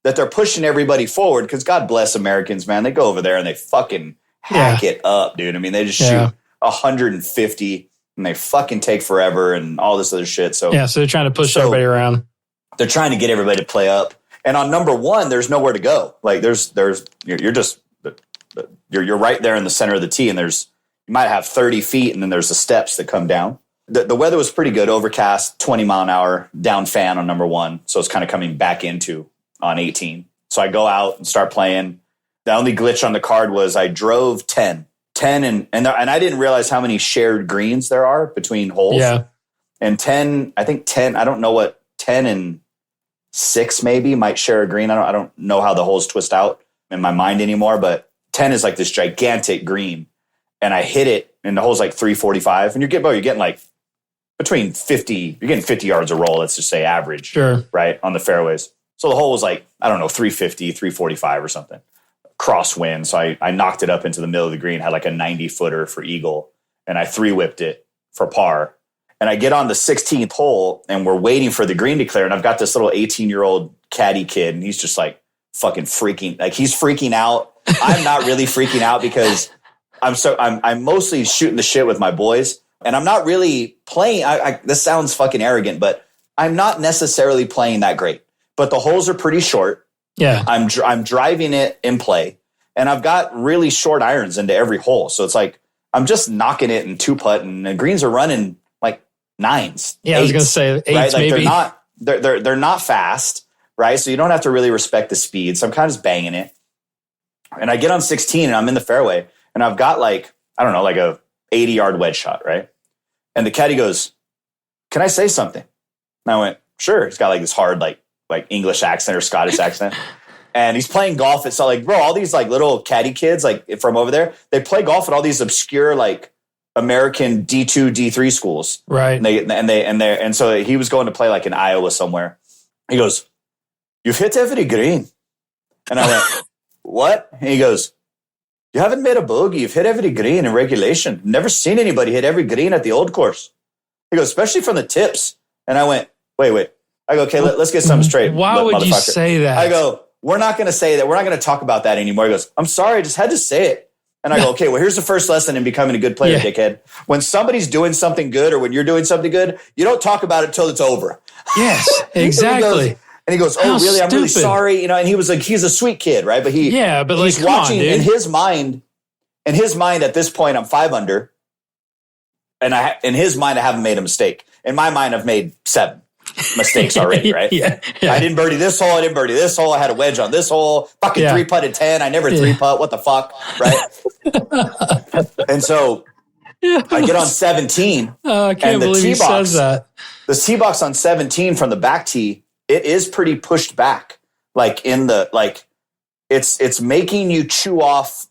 that they're pushing everybody forward, because God bless Americans, man. They go over there and they fucking hack it up, dude. I mean, they just shoot 150 and they fucking take forever and all this other shit. So so they're trying to push everybody around. They're trying to get everybody to play up. And on number one, there's nowhere to go. Like you're right there in the center of the tee, and you might have 30 feet, and then there's the steps that come down. The weather was pretty good, overcast, 20 mile an hour, down fan on number one. So it's kind of coming back into on 18. So I go out and start playing. The only glitch on the card was I drove 10 and I didn't realize how many shared greens there are between holes. Yeah. And 10, I think 10, I don't know what 10 and 6 maybe might share a green. I don't know how the holes twist out in my mind anymore, but 10 is like this gigantic green. And I hit it and the hole's like 345, and you're getting like between 50, you're getting 50 yards a roll, let's just say average, right, on the fairways. So the hole was like, I don't know, 350, 345 or something. Crosswind. So I knocked it up into the middle of the green, had like a 90 footer for eagle, and I 3-whipped it for par. And I get on the 16th hole and we're waiting for the green to clear. And I've got this little 18-year-old caddy kid, and he's just like fucking freaking, like he's freaking out. I'm not really freaking out because I'm mostly shooting the shit with my boys, and I'm not really playing. This sounds fucking arrogant, but I'm not necessarily playing that great. But the holes are pretty short. Yeah. I'm driving it in play, and I've got really short irons into every hole. So it's like, I'm just knocking it in 2-putt, and the greens are running like 9s. Yeah, 8s, I was going to say 8s, right? Like maybe. They're not fast, right? So you don't have to really respect the speed. So I'm kind of just banging it. And I get on 16 and I'm in the fairway, and I've got like, I don't know, like a 80-yard wedge shot, right? And the caddy goes, "Can I say something?" And I went, "Sure." He's got like this hard, like English accent or Scottish accent. And he's playing golf. It's like, bro, all these like little caddy kids, like from over there, they play golf at all these obscure, like American D2, D3 schools. Right. And so he was going to play like in Iowa somewhere. He goes, "You've hit every green." And I went, "What?" And he goes, "You haven't made a bogey. You've hit every green in regulation. Never seen anybody hit every green at the old course." He goes, "Especially from the tips." And I went, wait. I go, "Okay, let's get something straight." Why would you say that? I go, "We're not going to say that. We're not going to talk about that anymore." He goes, "I'm sorry. I just had to say it." And I go, "Okay, well, here's the first lesson in becoming a good player, dickhead. When somebody's doing something good, or when you're doing something good, you don't talk about it until it's over." Yes, exactly. And he goes, "Oh, really? Stupid. I'm really sorry." And he was like, he's a sweet kid, right? But he's watching in his mind. In his mind, at this point, I'm 5 under, and in his mind, I haven't made a mistake. In my mind, I've made 7 mistakes already, right? Yeah. I didn't birdie this hole. I didn't birdie this hole. I had a wedge on this hole. Fucking 3-putted 10. I never 3-putt. What the fuck, right? And so I get on 17. I can't believe he says that. The tee box on 17 from the back tee, it is pretty pushed back. Like it's making you chew off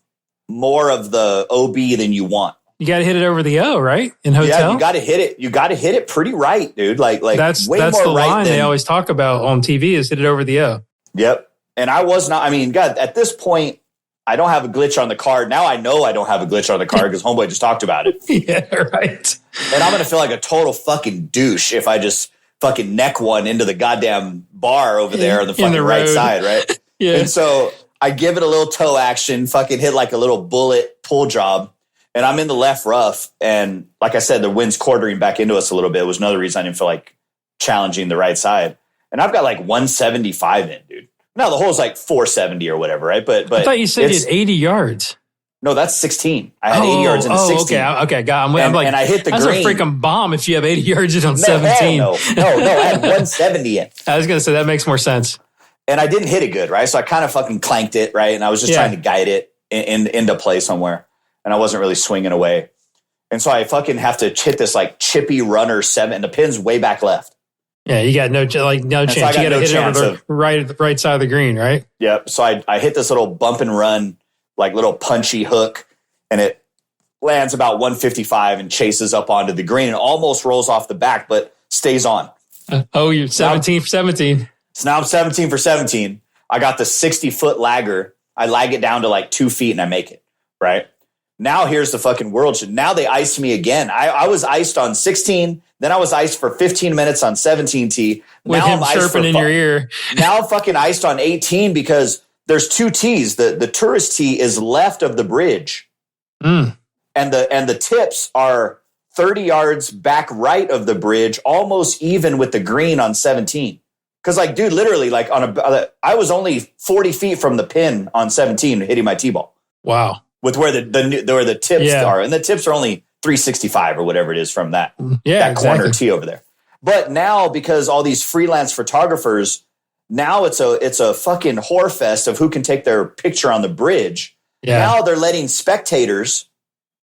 more of the OB than you want. You got to hit it over the O, right? In hotel? Yeah, you got to hit it. You got to hit it pretty right, dude. Like that's way that's more the right line than, they always talk about on TV is hit it over the O. Yep. And I was not, I mean, God, at this point, I don't have a glitch on the card. Now I know I don't have a glitch on the card because Homeboy just talked about it. Yeah, right. And I'm going to feel like a total fucking douche if I just fucking neck one into the goddamn bar over there on the fucking right side, right? Yeah. And so I give it a little toe action, fucking hit like a little bullet pull job. And I'm in the left rough. And like I said, the wind's quartering back into us a little bit. It was another reason I didn't feel like challenging the right side. And I've got like 175 in, dude. Now the hole's like 470 or whatever, right? But I thought you said you had 80 yards. No, that's 16. I had 80 yards into 16. Okay, God. I'm like, and I hit the that's green. That's a freaking bomb if you have 80 yards in on 17. No, I had 170 in. I was going to say, that makes more sense. And I didn't hit it good, right? So I kind of fucking clanked it, right? And I was just trying to guide it into play somewhere. And I wasn't really swinging away. And so I fucking have to hit this like chippy runner 7, and the pin's way back left. Yeah, you got no chance. So you got to hit it over the right side of the green, right? Yep. So I hit this little bump and run, like little punchy hook, and it lands about 155 and chases up onto the green and almost rolls off the back, but stays on. You're 17 for 17. So now I'm 17 for 17. I got the 60-foot lagger. I lag it down to like 2 feet and I make it, right? Now here's the fucking world shit. Now they iced me again. I was iced on 16. Then I was iced for 15 minutes on 17 tee. With now him chirping in your ear. Now I'm fucking iced on 18 because there's 2 tees. The tourist tee is left of the bridge. And the tips are 30 yards back right of the bridge, almost even with the green on 17. Because like, dude, literally like I was only 40 feet from the pin on 17 hitting my tee ball. Wow. With where the tips are. And the tips are only 365 or whatever it is from that corner tee over there. But now, because all these freelance photographers, now it's a fucking whore fest of who can take their picture on the bridge. Yeah. Now they're letting spectators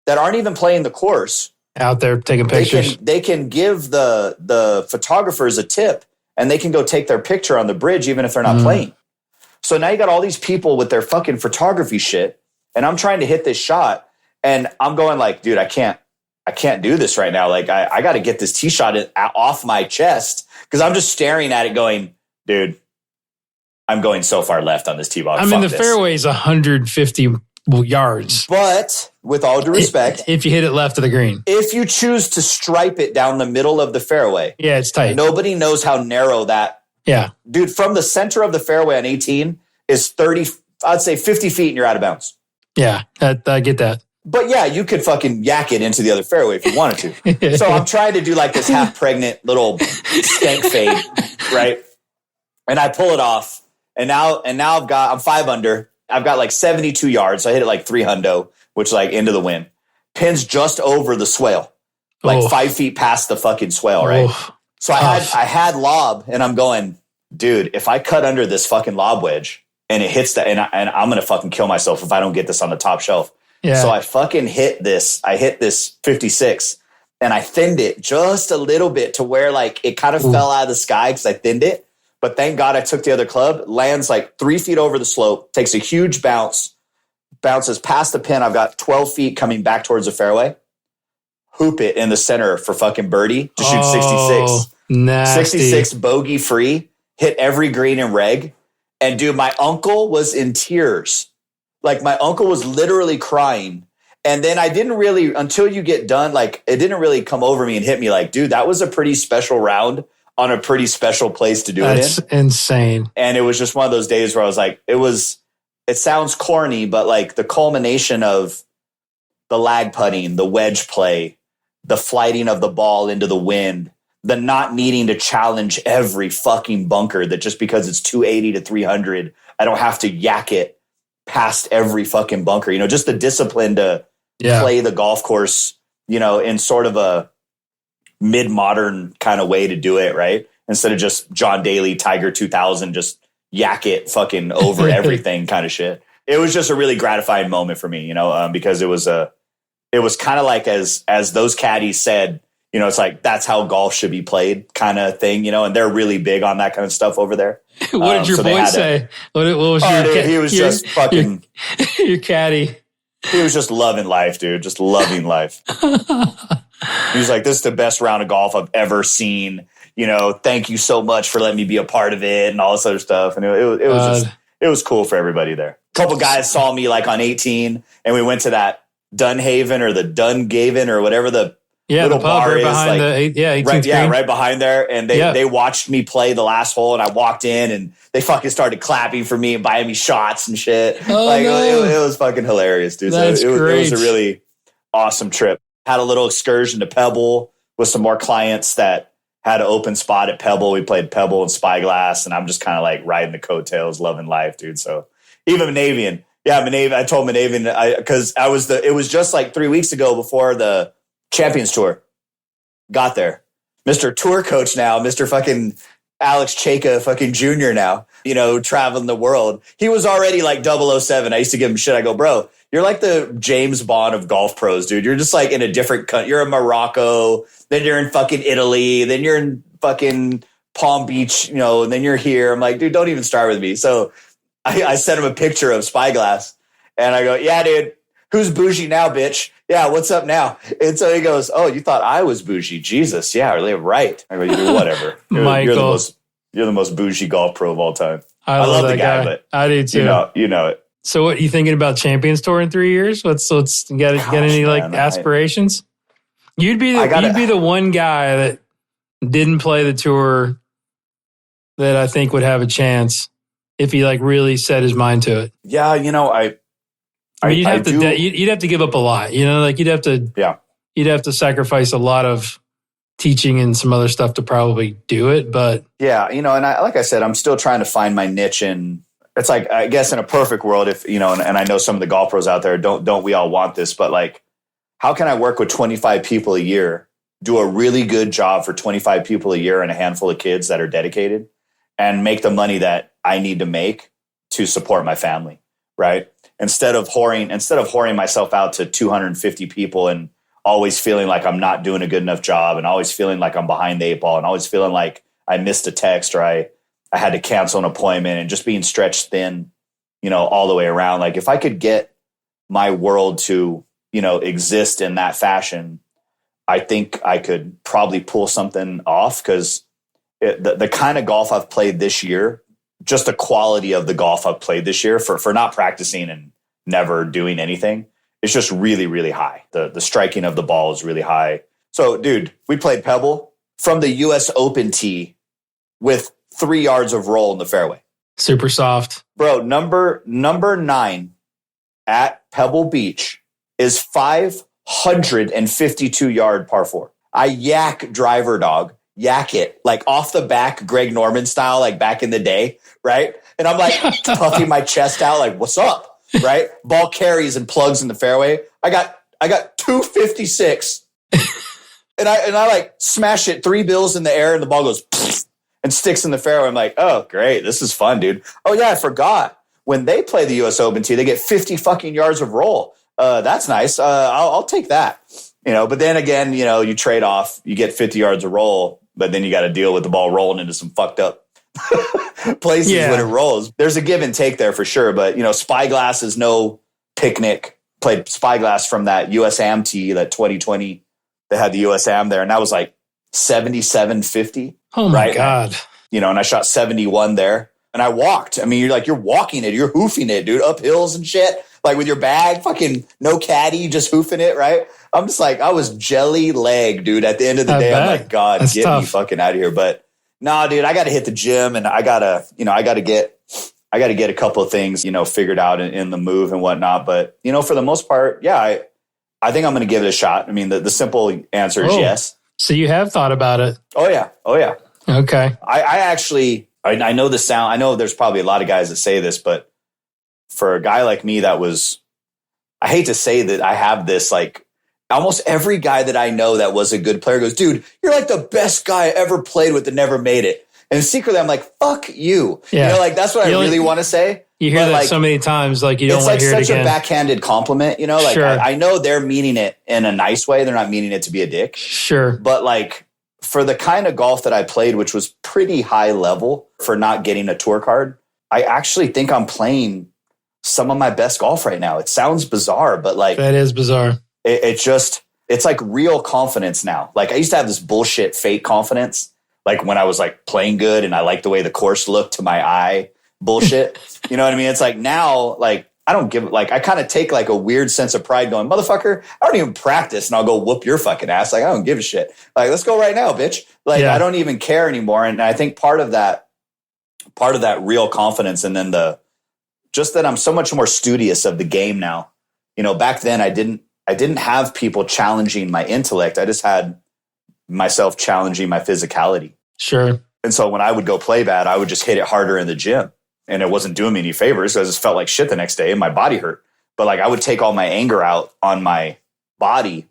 that aren't even playing the course out there taking pictures. They can give the photographers a tip and they can go take their picture on the bridge even if they're not playing. So now you got all these people with their fucking photography shit. And I'm trying to hit this shot, and I'm going like, dude, I can't do this right now. Like, I got to get this tee shot off my chest because I'm just staring at it, going, dude, I'm going so far left on this tee ball. I mean, the fairway is 150 yards. But with all due respect, if you hit it left of the green, if you choose to stripe it down the middle of the fairway, it's tight. Nobody knows how narrow that. Yeah, dude, from the center of the fairway on 18 is 30. I'd say 50 feet, and you're out of bounds. Yeah, I get that. But yeah, you could fucking yak it into the other fairway if you wanted to. So I'm trying to do like this half pregnant little skank fade, right? And I pull it off, and now I'm 5 under. I've got like 72 yards. So I hit it like 300, which like into the wind. Pins just over the swale, like 5 feet past the fucking swale, right? So I had lob, and I'm going, dude, if I cut under this fucking lob wedge and it hits that, and I'm gonna fucking kill myself if I don't get this on the top shelf. Yeah. So I fucking hit this. I hit this 56, and I thinned it just a little bit to where like it kind of fell out of the sky because I thinned it. But thank God I took the other club. Lands like 3 feet over the slope. Takes a huge bounce. Bounces past the pin. I've got 12 feet coming back towards the fairway. Hoop it in the center for fucking birdie to shoot 66. Nasty. 66 bogey free. Hit every green and reg. And dude, my uncle was in tears. Like my uncle was literally crying. And then I didn't really, until you get done, like it didn't really come over me and hit me like, dude, that was a pretty special round on a pretty special place to do it in. That's insane. And it was just one of those days where I was like, it sounds corny, but like the culmination of the lag putting, the wedge play, the flighting of the ball into the wind, the not needing to challenge every fucking bunker that just because it's 280 to 300, I don't have to yak it past every fucking bunker. You know, just the discipline to play the golf course, you know, in sort of a mid-modern kind of way to do it, right? Instead of just John Daly, Tiger 2000, just yak it fucking over everything kind of shit. It was just a really gratifying moment for me, you know, because it was kind of like as those caddies said, you know, it's like, that's how golf should be played kind of thing, you know, and they're really big on that kind of stuff over there. What did your boy say? What was he was just fucking... Your caddy. He was just loving life, dude. Just loving life. He was like, this is the best round of golf I've ever seen. You know, thank you so much for letting me be a part of it and all this other stuff. And it was cool for everybody there. A couple guys saw me like on 18 and we went to that Dunhaven or the Dungaven or whatever the little the pub bar right is. Behind like, the 18th right behind there. And they watched me play the last hole and I walked in and they fucking started clapping for me and buying me shots and shit. Oh, like no. it was fucking hilarious, dude. That's so it great. was a really awesome trip. Had a little excursion to Pebble with some more clients that had an open spot at Pebble. We played Pebble and Spyglass, and I'm just kind of like riding the coattails, loving life, dude. So even Monavian, I told Monavian because it was just like 3 weeks ago before the Champions Tour got there. Mr. Tour Coach now, Mr. fucking Alex Chaka fucking Jr. now, you know, traveling the world. He was already like 007. I used to give him shit. I go, bro, you're like the James Bond of golf pros, dude. You're just like in a different country. You're in Morocco, then you're in fucking Italy, then you're in fucking Palm Beach, you know, and then you're here. I'm like, dude, don't even start with me. So I sent him a picture of Spyglass and I go, yeah, dude, who's bougie now, bitch? Yeah, what's up now? And so he goes, oh, you thought I was bougie? Jesus, yeah, right. I go, you whatever. Michael. You're the most bougie golf pro of all time. I love the guy, but I do too. You know it. So what, you thinking about Champions Tour in 3 years? Let's get any like aspirations? You'd be the one guy that didn't play the tour that I think would have a chance if he like really set his mind to it. Yeah, you know, you'd have to give up a lot. You know, like you'd have to sacrifice a lot of teaching and some other stuff to probably do it. But yeah, you know, and like I said, I'm still trying to find my niche in. It's like, I guess in a perfect world, if, you know, and I know some of the golf pros out there, don't we all want this, but like, how can I work with 25 people a year, do a really good job for 25 people a year and a handful of kids that are dedicated and make the money that I need to make to support my family, right? Instead of whoring myself out to 250 people and always feeling like I'm not doing a good enough job and always feeling like I'm behind the eight ball and always feeling like I missed a text or I had to cancel an appointment and just being stretched thin, you know, all the way around. Like if I could get my world to, you know, exist in that fashion, I think I could probably pull something off because the kind of golf I've played this year, just the quality of the golf I've played this year for not practicing and never doing anything, it's just really, really high. The striking of the ball is really high. So, dude, we played Pebble from the U.S. Open tee with 3 yards of roll in the fairway. Super soft. Bro, number 9 at Pebble Beach is 552 yard par 4. I yak driver dog, yak it, like off the back, Greg Norman style, like back in the day, right? And I'm like puffing my chest out, like, what's up, right? Ball carries and plugs in the fairway. I got 256, and I like smash it 3 bills in the air, and the ball goes and sticks in the fairway. I'm like, oh, great, this is fun, dude. Oh yeah, I forgot. When they play the U.S. Open tee, they get 50 fucking yards of roll. That's nice. I'll take that. You know, but then again, you know, you trade off, you get 50 yards of roll, but then you got to deal with the ball rolling into some fucked up places when it rolls. There's a give and take there for sure. But, you know, Spyglass is no picnic. Played Spyglass from that USAM tee, that 2020, they had the USAM there. And that was like 77.50. Oh my God. You know, and I shot 71 there. And I walked. I mean, you're walking it. You're hoofing it, dude, up hills and shit. Like with your bag, fucking no caddy, just hoofing it, right? I'm just like, I was jelly leg, dude. At the end of the day, I'm like, God, that's get me fucking out of here. But nah, dude, I got to hit the gym and I got to get a couple of things, you know, figured out in the move and whatnot. But, you know, for the most part, yeah, I think I'm going to give it a shot. I mean, the simple answer is yes. So you have thought about it. Oh yeah. Okay. I know the sound. I know there's probably a lot of guys that say this, but for a guy like me, I hate to say that I have this, like almost every guy that I know that was a good player goes, dude, you're like the best guy I ever played with that never made it. And secretly I'm like, fuck you. Yeah. You know, like that's what I really want to say. You hear that like, so many times, like you don't want to hear it again. It's like such a backhanded compliment, you know, like sure. I know they're meaning it in a nice way. They're not meaning it to be a dick. Sure. But like, for the kind of golf that I played, which was pretty high level for not getting a tour card, I actually think I'm playing some of my best golf right now. It sounds bizarre, but like that is bizarre. It's like real confidence now. Like I used to have this bullshit fake confidence, like when I was like playing good and I liked the way the course looked to my eye bullshit. You know what I mean? It's like now, like I don't give, like I kind of take like a weird sense of pride going, motherfucker, I don't even practice and I'll go whoop your fucking ass. Like I don't give a shit. Like let's go right now, bitch. Like I don't even care anymore. And I think part of that real confidence, and then just that I'm so much more studious of the game now. You know, back then I didn't have people challenging my intellect. I just had myself challenging my physicality. Sure. And so when I would go play bad, I would just hit it harder in the gym. And it wasn't doing me any favors. I just felt like shit the next day and my body hurt. But like I would take all my anger out on my body.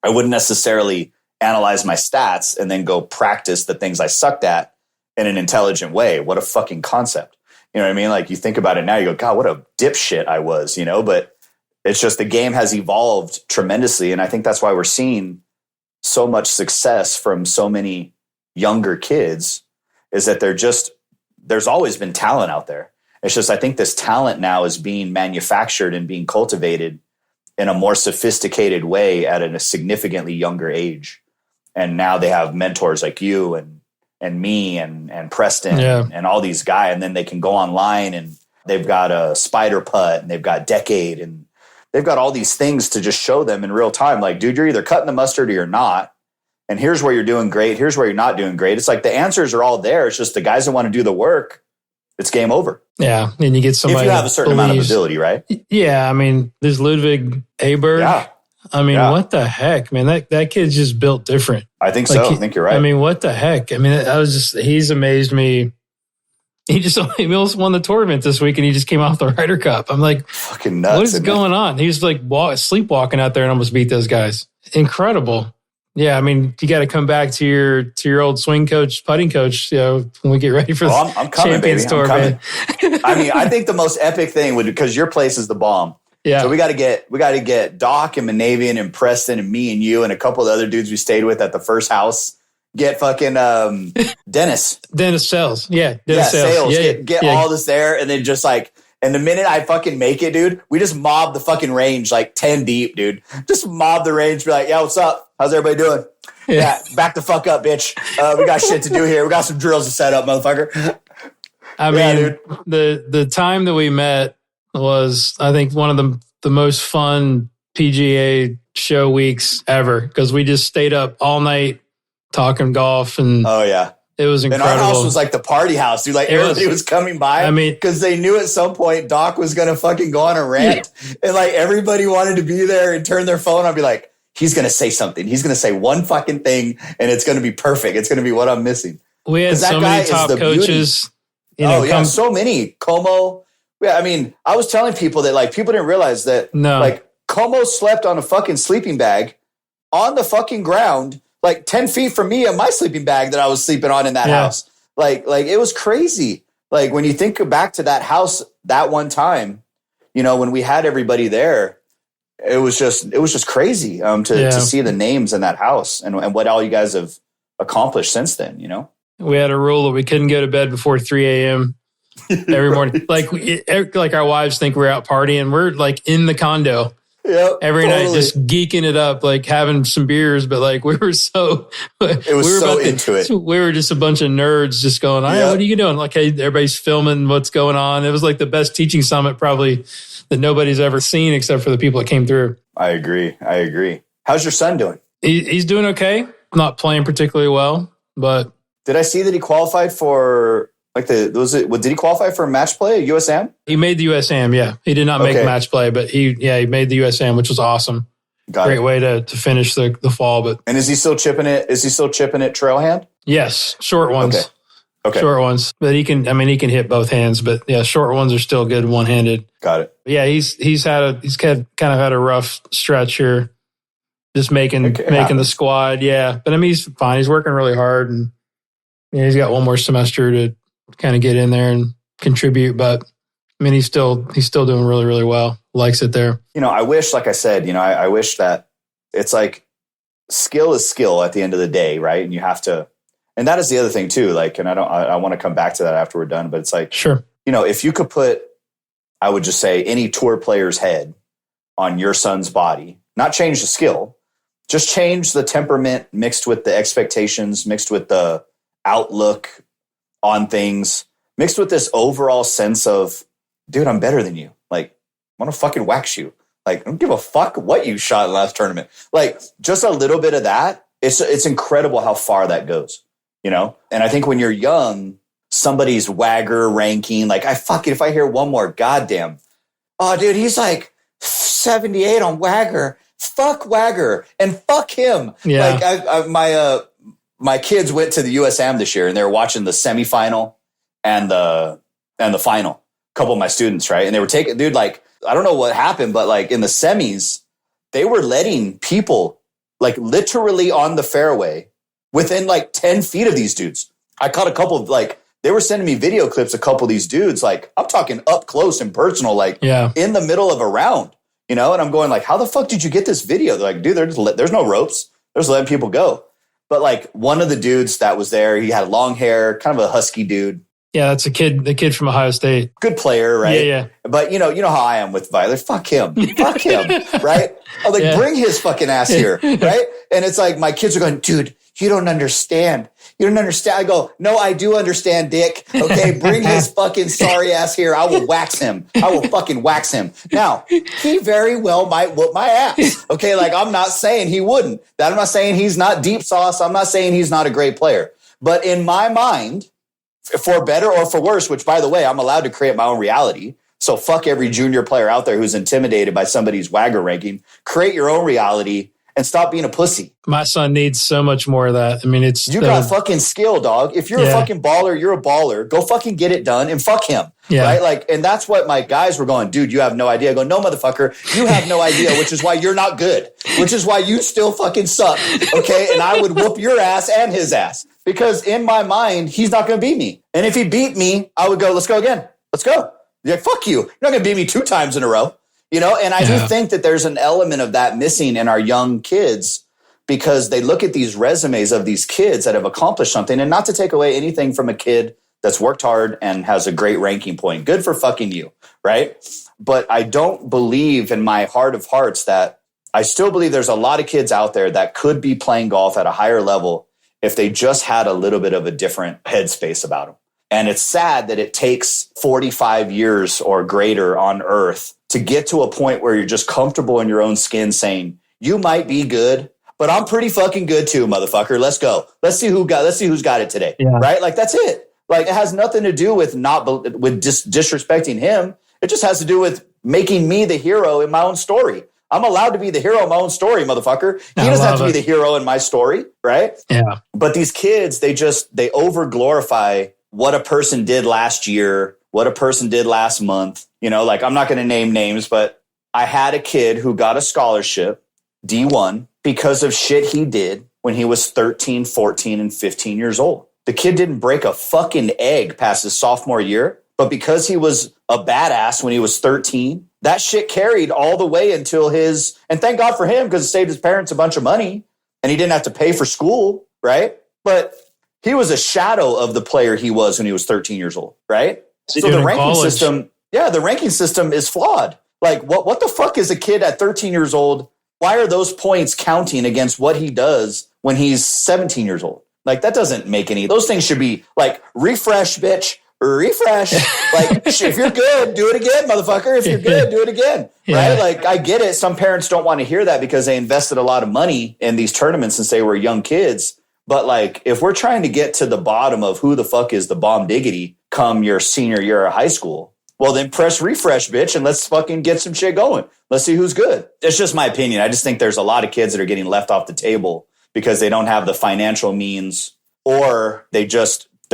I wouldn't necessarily analyze my stats and then go practice the things I sucked at in an intelligent way. What a fucking concept. You know what I mean? Like you think about it now, you go, God, what a dipshit I was, you know? But it's just the game has evolved tremendously. And I think that's why we're seeing so much success from so many younger kids, is that there's always been talent out there. It's just, I think this talent now is being manufactured and being cultivated in a more sophisticated way at a significantly younger age. And now they have mentors like you and me and Preston and all these guys. And then they can go online and they've got a Spider Putt and they've got Decade and they've got all these things to just show them in real time. Like, dude, you're either cutting the mustard or you're not. And here's where you're doing great. Here's where you're not doing great. It's like the answers are all there. It's just the guys that want to do the work, it's game over. Yeah. And you get somebody. If you have a certain amount of ability, right? Yeah. I mean, there's Ludwig Aberg. Yeah. I mean, what the heck, man? That kid's just built different. I think so. I think you're right. I mean, what the heck? I mean, he's amazed me. He almost won the tournament this week and he just came off the Ryder Cup. I'm like, fucking nuts. What is going on? He's like sleepwalking out there and almost beat those guys. Incredible. Yeah, I mean, you got to come back to your old swing coach, putting coach, you know, when we get ready for I'm coming, Champions baby. Tour, man. I mean, I think the most epic thing would, because your place is the bomb. Yeah. So we got to get Doc and Monavian and Preston and me and you and a couple of the other dudes we stayed with at the first house. Get fucking Dennis. Dennis Sales. Yeah. Sales. Yeah, get all this there. And then just like, and the minute I fucking make it, dude, we just mob the fucking range like 10 deep, dude. Just mob the range. Be like, yeah, what's up? How's everybody doing? Yeah, back the fuck up, bitch. We got shit to do here. We got some drills to set up, motherfucker. I mean, the time that we met was, I think, one of the most fun PGA show weeks ever, because we just stayed up all night talking golf. And oh yeah, it was incredible. And our house was like the party house, dude. Like everybody was coming by. I mean, because they knew at some point Doc was gonna fucking go on a rant, and like everybody wanted to be there and turn their phone. I'd be like, he's gonna say something. He's gonna say one fucking thing, and it's gonna be perfect. It's gonna be what I'm missing. We had so many top coaches. You know, so many. Como. Yeah, I mean, I was telling people that like people didn't realize that like Como slept on a fucking sleeping bag on the fucking ground, like 10 feet from me, on my sleeping bag that I was sleeping on in that house. Like it was crazy. Like when you think back to that house that one time, you know, when we had everybody there, it was just crazy to see the names in that house and what all you guys have accomplished since then, you know? We had a rule that we couldn't go to bed before 3 a.m. every morning. Like our wives think we're out partying. We're like in the condo every night, just geeking it up, like having some beers. But like we were so into it. We were just a bunch of nerds just going, what are you doing? Like, hey, everybody's filming what's going on. It was like the best teaching summit probably that nobody's ever seen except for the people that came through. I agree. How's your son doing? He's doing okay. Not playing particularly well, but did I see that he qualified for did he qualify for match play at USAM? He made the USAM, yeah. He did not make match play, but he made the USAM, which was awesome. Great way to finish the fall. But is he still chipping it? Is he still chipping it trailhand? Yes, short ones. Okay. Short ones. But he can hit both hands, but yeah, short ones are still good one-handed. Got it. Yeah, he's kind of had a rough stretch here. Just making the squad, yeah. But I mean, he's fine. He's working really hard, and he's got one more semester to kind of get in there and contribute. But I mean, he's still doing really, really well. Likes it there. You know, I wish, like I said, I wish that it's like skill is skill at the end of the day, right? And you have to, and that is the other thing too. Like, and I want to come back to that after we're done, but it's like, sure, if you could put I would just say any tour player's head on your son's body, not change the skill, just change the temperament mixed with the expectations, mixed with the outlook on things, mixed with this overall sense of, dude, I'm better than you. Like, I want to fucking wax you. Like, I don't give a fuck what you shot in the last tournament. Like, just a little bit of that. It's incredible how far that goes, you know? And I think when you're young, somebody's wagger ranking, like, if I hear one more goddamn, oh, dude, he's like 78 on wagger. Fuck wagger and fuck him. Yeah. Like, my kids went to the USAM this year and they were watching the semifinal and the final. A couple of my students, right? And they were taking, dude, like, I don't know what happened, but like in the semis, they were letting people like literally on the fairway within like 10 feet of these dudes. I caught a couple of like, they were sending me video clips, a couple of these dudes, like I'm talking up close and personal, like in the middle of a round, you know? And I'm going like, how the fuck did you get this video? They're like, dude, there's no ropes. They're just letting people go. But like one of the dudes that was there, he had long hair, kind of a husky dude. Yeah, that's the kid from Ohio State. Good player, right? Yeah. But you know how I am with Violet. Fuck him, right? I'm like, bring his fucking ass here, right? And it's like my kids are going, dude, you don't understand. You don't understand. I go, no, I do understand, Dick. Okay, bring his fucking sorry ass here. I will wax him. I will fucking wax him. Now, he very well might whoop my ass. Okay, like I'm not saying he wouldn't. I'm not saying he's not deep sauce. I'm not saying he's not a great player. But in my mind, for better or for worse, which by the way, I'm allowed to create my own reality. So fuck every junior player out there who's intimidated by somebody's wagger ranking. Create your own reality and stop being a pussy. My son needs so much more of that. I mean, you got fucking skill, dog. If you're a fucking baller, you're a baller. Go fucking get it done and fuck him. Yeah. Right? Like, and that's what my guys were going, dude, you have no idea. I go, no, motherfucker, you have no idea, which is why you're not good, which is why you still fucking suck. Okay. And I would whoop your ass and his ass because in my mind, he's not going to beat me. And if he beat me, I would go, let's go again. Let's go. You're like, fuck you. You're not going to beat me 2 times in a row. You know, and I do think that there's an element of that missing in our young kids because they look at these resumes of these kids that have accomplished something, and not to take away anything from a kid that's worked hard and has a great ranking point. Good for fucking you, right? But I don't believe in my heart of hearts that I still believe there's a lot of kids out there that could be playing golf at a higher level if they just had a little bit of a different headspace about them. And it's sad that it takes 45 years or greater on earth to get to a point where you're just comfortable in your own skin saying, you might be good, but I'm pretty fucking good too, motherfucker. Let's go. Let's see who's got it today. Yeah. Right? Like that's it. Like it has nothing to do with disrespecting him. It just has to do with making me the hero in my own story. I'm allowed to be the hero in my own story, motherfucker. He doesn't have to be the hero in my story, right? Yeah. But these kids, they over glorify what a person did last year, what a person did last month. You know, like I'm not going to name names, but I had a kid who got a scholarship, D1, because of shit he did when he was 13, 14, and 15 years old. The kid didn't break a fucking egg past his sophomore year, but because he was a badass when he was 13, that shit carried all the way until and thank God for him because it saved his parents a bunch of money and he didn't have to pay for school, right? But he was a shadow of the player he was when he was 13 years old, right? So the ranking system is flawed. Like, what the fuck is a kid at 13 years old? Why are those points counting against what he does when he's 17 years old? Like, that doesn't make any. Those things should be like, refresh, bitch, refresh. Like, if you're good, do it again, motherfucker. If you're good, do it again, right? Like, I get it. Some parents don't want to hear that because they invested a lot of money in these tournaments since they were young kids. But like, if we're trying to get to the bottom of who the fuck is the bomb diggity come your senior year of high school, well, then press refresh, bitch, and let's fucking get some shit going. Let's see who's good. It's just my opinion. I just think there's a lot of kids that are getting left off the table because they don't have the financial means or they're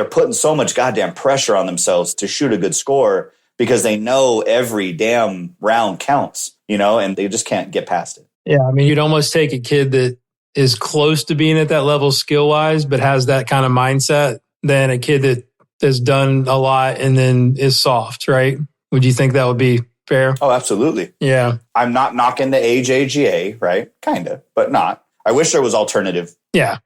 putting so much goddamn pressure on themselves to shoot a good score because they know every damn round counts, you know, and they just can't get past it. Yeah, I mean, you'd almost take a kid that is close to being at that level skill-wise, but has that kind of mindset than a kid that has done a lot and then is soft, right? Would you think that would be fair? Oh, absolutely. Yeah. I'm not knocking the AJGA, right? Kind of, but not. I wish there was alternative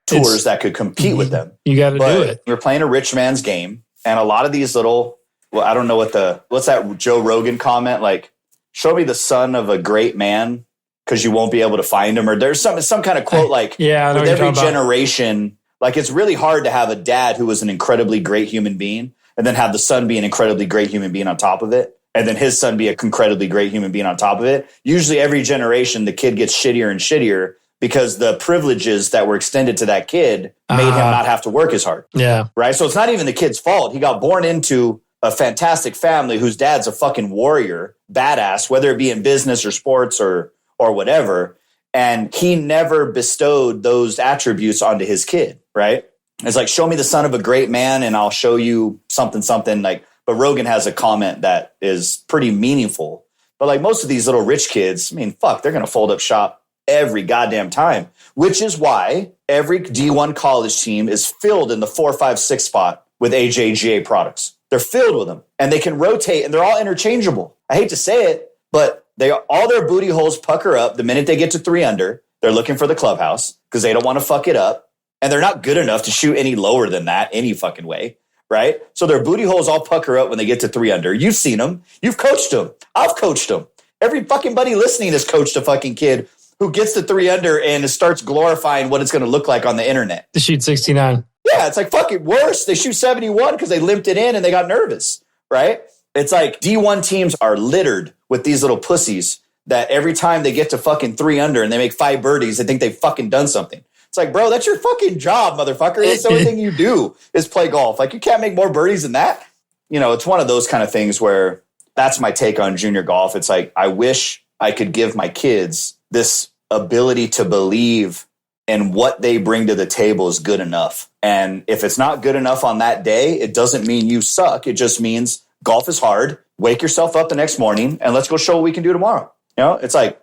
tours that could compete with them. You got to do it. We're playing a rich man's game, and a lot of these little well, I don't know what's that Joe Rogan comment? Like, show me the son of a great man because you won't be able to find him. Or there's some kind of quote like, yeah, with every generation, like it's really hard to have a dad who was an incredibly great human being and then have the son be an incredibly great human being on top of it. And then his son be an incredibly great human being on top of it. Usually every generation, the kid gets shittier and shittier because the privileges that were extended to that kid made him not have to work as hard. Yeah. Right. So it's not even the kid's fault. He got born into a fantastic family whose dad's a fucking warrior, badass, whether it be in business or sports or whatever. And he never bestowed those attributes onto his kid. Right. It's like, show me the son of a great man and I'll show you something like, but Rogan has a comment that is pretty meaningful. But like most of these little rich kids, I mean, fuck, they're going to fold up shop every goddamn time, which is why every D1 college team is filled in the 4, 5, 6 spot with AJGA products. They're filled with them and they can rotate and they're all interchangeable. I hate to say it, but all their booty holes pucker up the minute they get to 3 under. They're looking for the clubhouse because they don't want to fuck it up. And they're not good enough to shoot any lower than that any fucking way. Right? So their booty holes all pucker up when they get to 3 under. You've seen them. You've coached them. I've coached them. Every fucking buddy listening has coached a fucking kid who gets to 3 under and starts glorifying what it's going to look like on the internet. To shoot 69. Yeah, it's like fucking worse. They shoot 71 because they limped it in and they got nervous. Right? It's like D1 teams are littered with these little pussies that every time they get to fucking 3 under and they make 5 birdies, they think they've fucking done something. It's like, bro, that's your fucking job, motherfucker. That's the only thing you do is play golf. Like, you can't make more birdies than that. You know, it's one of those kind of things where that's my take on junior golf. It's like, I wish I could give my kids this ability to believe in what they bring to the table is good enough. And if it's not good enough on that day, it doesn't mean you suck. It just means golf is hard. Wake yourself up the next morning and let's go show what we can do tomorrow. You know, it's like,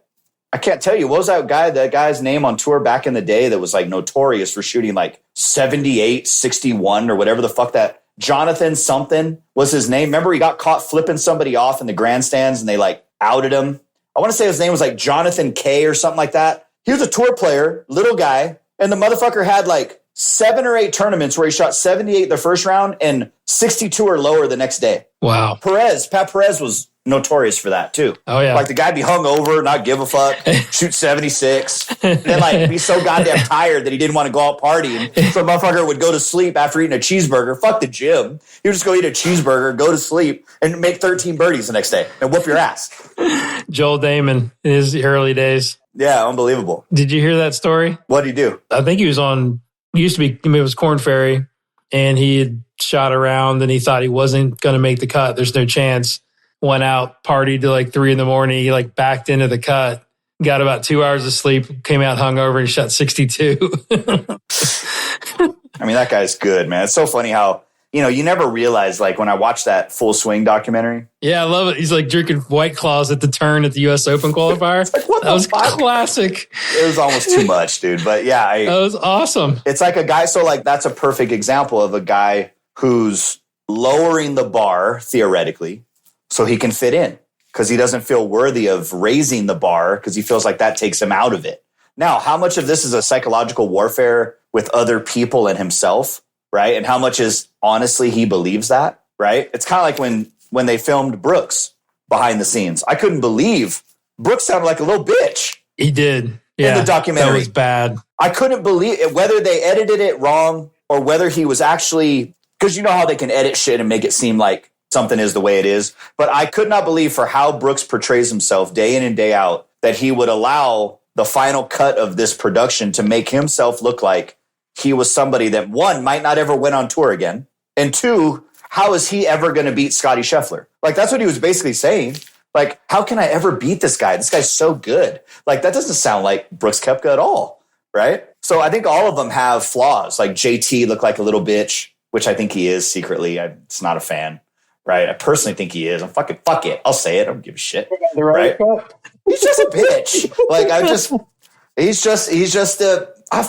I can't tell you, what was that guy's name on tour back in the day that was like notorious for shooting like 78, 61 or whatever the fuck that Jonathan something was his name. Remember he got caught flipping somebody off in the grandstands and they like outed him. I want to say his name was like Jonathan K or something like that. He was a tour player, little guy. And the motherfucker had like 7 or 8 tournaments where he shot 78 the first round and 62 or lower the next day. Wow. Pat Perez was notorious for that too. Oh yeah. Like the guy be hung over, not give a fuck, shoot 76, then like be so goddamn tired that he didn't want to go out partying. So the motherfucker would go to sleep after eating a cheeseburger. Fuck the gym. He would just go eat a cheeseburger, go to sleep, and make 13 birdies the next day and whoop your ass. Joel Damon in his early days. Yeah, unbelievable. Did you hear that story? What'd he do? I think he was it was Corn Ferry, and he had shot around and he thought he wasn't going to make the cut. There's no chance. Went out, partied till like 3 a.m. He like backed into the cut, got about 2 hours of sleep, came out hungover and shot 62. I mean, that guy's good, man. It's so funny how, you know, you never realize, like when I watched that Full Swing documentary. Yeah, I love it. He's like drinking White Claws at the turn at the U.S. Open qualifier. Like, what that was fuck? Classic. It was almost too much, dude. But yeah, that was awesome. It's like a guy. So like, that's a perfect example of a guy who's lowering the bar theoretically so he can fit in because he doesn't feel worthy of raising the bar because he feels like that takes him out of it. Now, how much of this is a psychological warfare with other people and himself, right? And how much is honestly he believes that, right? It's kind of like when they filmed Brooks behind the scenes. I couldn't believe Brooks sounded like a little bitch. He did. Yeah, in the documentary. That was bad. I couldn't believe it, whether they edited it wrong or whether he was actually, because you know how they can edit shit and make it seem like something is the way it is. But I could not believe for how Brooks portrays himself day in and day out that he would allow the final cut of this production to make himself look like he was somebody that, 1, might not ever went on tour again, and 2, how is he ever going to beat Scotty Scheffler? Like, that's what he was basically saying. Like, how can I ever beat this guy? This guy's so good. Like, that doesn't sound like Brooks Koepka at all, right? So I think all of them have flaws. Like JT looked like a little bitch, which I think he is secretly. It's not a fan, right? I personally think he is. I'm fuck it. I'll say it. I don't give a shit. Right? He's just a bitch. Like, he's just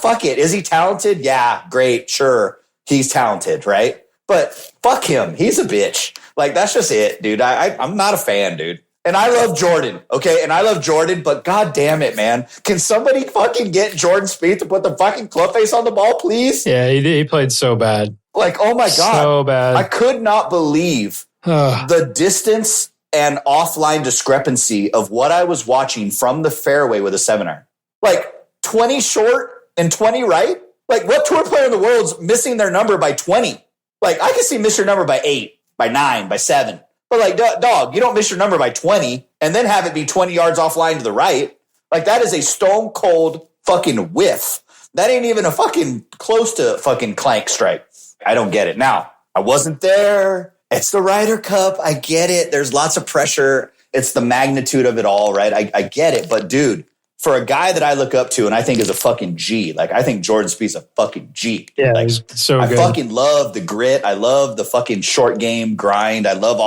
fuck it. Is he talented? Yeah, great. Sure. He's talented, right? But fuck him. He's a bitch. Like, that's just it, dude. I'm not a fan, dude. And I love Jordan, okay? And I love Jordan, but god damn it, man. Can somebody fucking get Jordan Spieth to put the fucking club face on the ball, please? Yeah, he played so bad. Like, oh my God. So bad. I could not believe The distance and offline discrepancy of what I was watching from the fairway with a 7-iron. Like 20 short and 20 right? Like what tour player in the world's missing their number by 20? Like I can see miss your number by 8, by 9, by 7. But like, dog, you don't miss your number by 20 and then have it be 20 yards offline to the right. Like that is a stone cold fucking whiff. That ain't even a fucking close to fucking clank strike. I don't get it. Now, I wasn't there. It's the Ryder Cup. I get it. There's lots of pressure. It's the magnitude of it all, right? I get it. But dude, for a guy that I look up to and I think is a fucking G, like I think Jordan Spieth's a fucking G. Yeah, like, so I good. fucking love the grit. I love the fucking short game grind. I love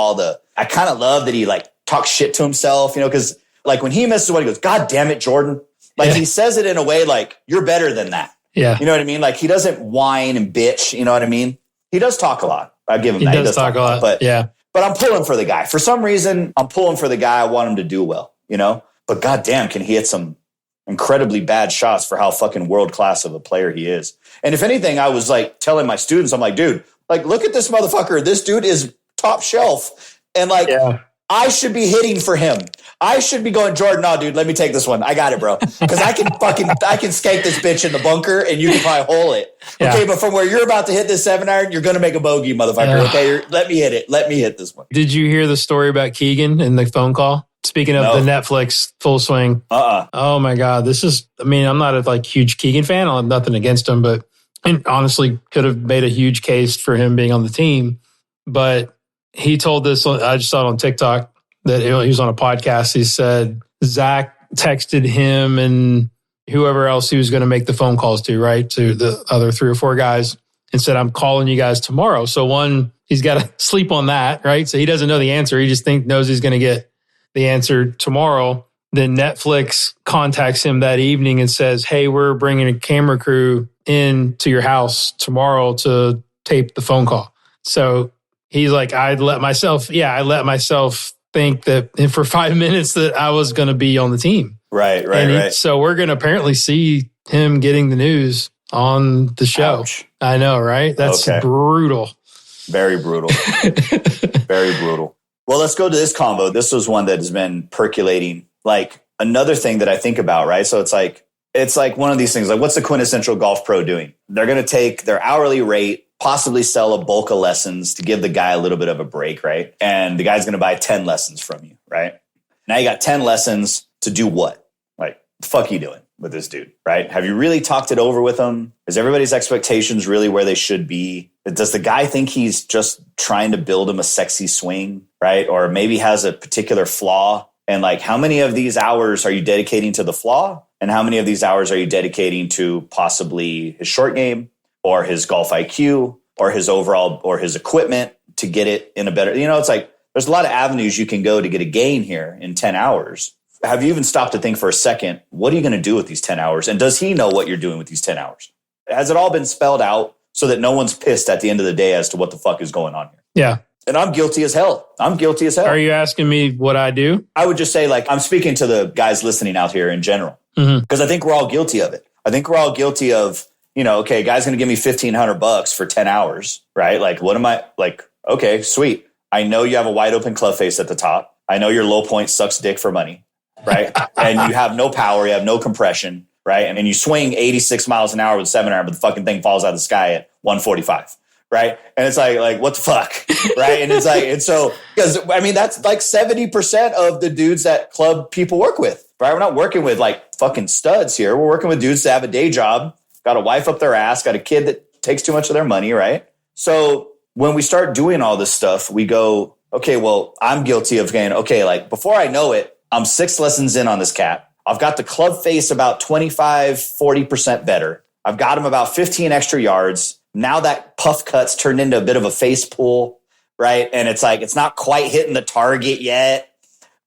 I kind of love that he like talks shit to himself, you know, because like when he misses one, he goes, God damn it, Jordan. Like he says it in a way like you're better than that. Yeah. You know what I mean? Like he doesn't whine and bitch. You know what I mean? He does talk a lot. I give him that. He does talk a lot. But yeah. But I'm pulling for the guy. For some reason, I'm pulling for the guy. I want him to do well, you know? But goddamn, can he hit some incredibly bad shots for how fucking world class of a player he is. And if anything, I was like telling my students, I'm like, dude, like, look at this motherfucker. This dude is top shelf. And like, I should be hitting for him. I should be going, Jordan, no, dude, let me take this one. I got it, bro. Because I can skank this bitch in the bunker and you can probably hole it. Okay, but from where you're about to hit this 7-iron, you're going to make a bogey, motherfucker. Okay, let me hit it. Let me hit this one. Did you hear the story about Keegan in the phone call? Speaking of the Netflix Full Swing. Oh my God. I'm not a like huge Keegan fan. I have nothing against him, but and honestly could have made a huge case for him being on the team. But he told this, I just saw it on TikTok, that he was on a podcast. He said Zach texted him and whoever else he was going to make the phone calls to, right? To the other 3 or 4 guys and said, I'm calling you guys tomorrow. So one, he's got to sleep on that, right? So he doesn't know the answer. He just knows he's going to get the answer tomorrow. Then Netflix contacts him that evening and says, hey, we're bringing a camera crew in to your house tomorrow to tape the phone call. So he's like, I let myself think that for 5 minutes that I was going to be on the team. Right. So we're going to apparently see him getting the news on the show. Ouch. I know, right? That's brutal. Very brutal. Very brutal. Well, let's go to this combo. This was one that has been percolating. Like another thing that I think about, right? So it's like one of these things, like what's the quintessential golf pro doing? They're going to take their hourly rate, possibly sell a bulk of lessons to give the guy a little bit of a break, right? And the guy's going to buy 10 lessons from you, right? Now you got 10 lessons to do what? Like, the fuck are you doing with this dude, right? Have you really talked it over with him? Is everybody's expectations really where they should be? Does the guy think he's just trying to build him a sexy swing, right? Or maybe has a particular flaw? And like, how many of these hours are you dedicating to the flaw? And how many of these hours are you dedicating to possibly his short game or his golf IQ or his overall or his equipment to get it in a better, it's like there's a lot of avenues you can go to get a gain here in 10 hours. Have you even stopped to think for a second, what are you going to do with these 10 hours? And does he know what you're doing with these 10 hours? Has it all been spelled out so that no one's pissed at the end of the day as to what the fuck is going on here? Yeah. And I'm guilty as hell. Are you asking me what I do? I would just say, like, I'm speaking to the guys listening out here in general, because I think we're all guilty of it. I think we're all guilty of, okay, guy's going to give me $1,500 for 10 hours, right? Like, what am I like? Okay, sweet. I know you have a wide open club face at the top. I know your low point sucks dick for money, right? And you have no power. You have no compression, right? And you swing 86 miles an hour with 7-iron, but the fucking thing falls out of the sky at 145. Right. And it's like, what the fuck? Right. And it's like, and so, because that's like 70% of the dudes that club people work with, right? We're not working with like fucking studs here. We're working with dudes that have a day job, got a wife up their ass, got a kid that takes too much of their money. Right. So when we start doing all this stuff, we go, okay, well, I'm guilty of going, okay, like before I know it, I'm 6 lessons in on this cat. I've got the club face about 25, 40% better. I've got him about 15 extra yards. Now that puff cut's turned into a bit of a face pull, right? And it's like, it's not quite hitting the target yet.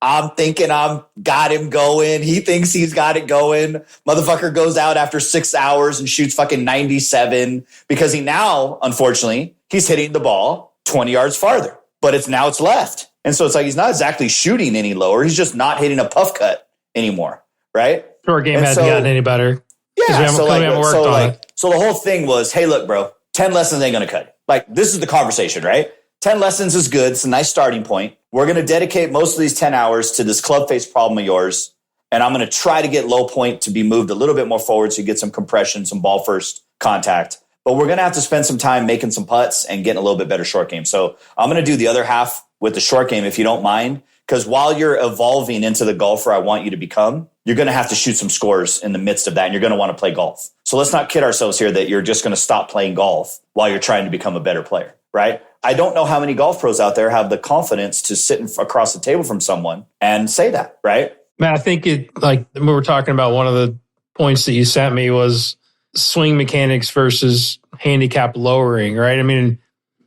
I'm thinking I've got him going. He thinks he's got it going. Motherfucker goes out after 6 hours and shoots fucking 97 because he now, unfortunately, he's hitting the ball 20 yards farther, but it's left. And so it's like, he's not exactly shooting any lower. He's just not hitting a puff cut anymore, right? Short game hasn't gotten any better. Yeah, so the whole thing was, hey, look, bro, 10 lessons ain't going to cut it. Like, this is the conversation, right? 10 lessons is good. It's a nice starting point. We're going to dedicate most of these 10 hours to this club face problem of yours. And I'm going to try to get low point to be moved a little bit more forward so you get some compression, some ball first contact. But we're going to have to spend some time making some putts and getting a little bit better short game. So I'm going to do the other half with the short game, if you don't mind. Because while you're evolving into the golfer I want you to become, you're going to have to shoot some scores in the midst of that. And you're going to want to play golf. So let's not kid ourselves here that you're just going to stop playing golf while you're trying to become a better player, right? I don't know how many golf pros out there have the confidence to sit across the table from someone and say that, right? Man, I think like we were talking about, one of the points that you sent me was swing mechanics versus handicap lowering, right? I mean,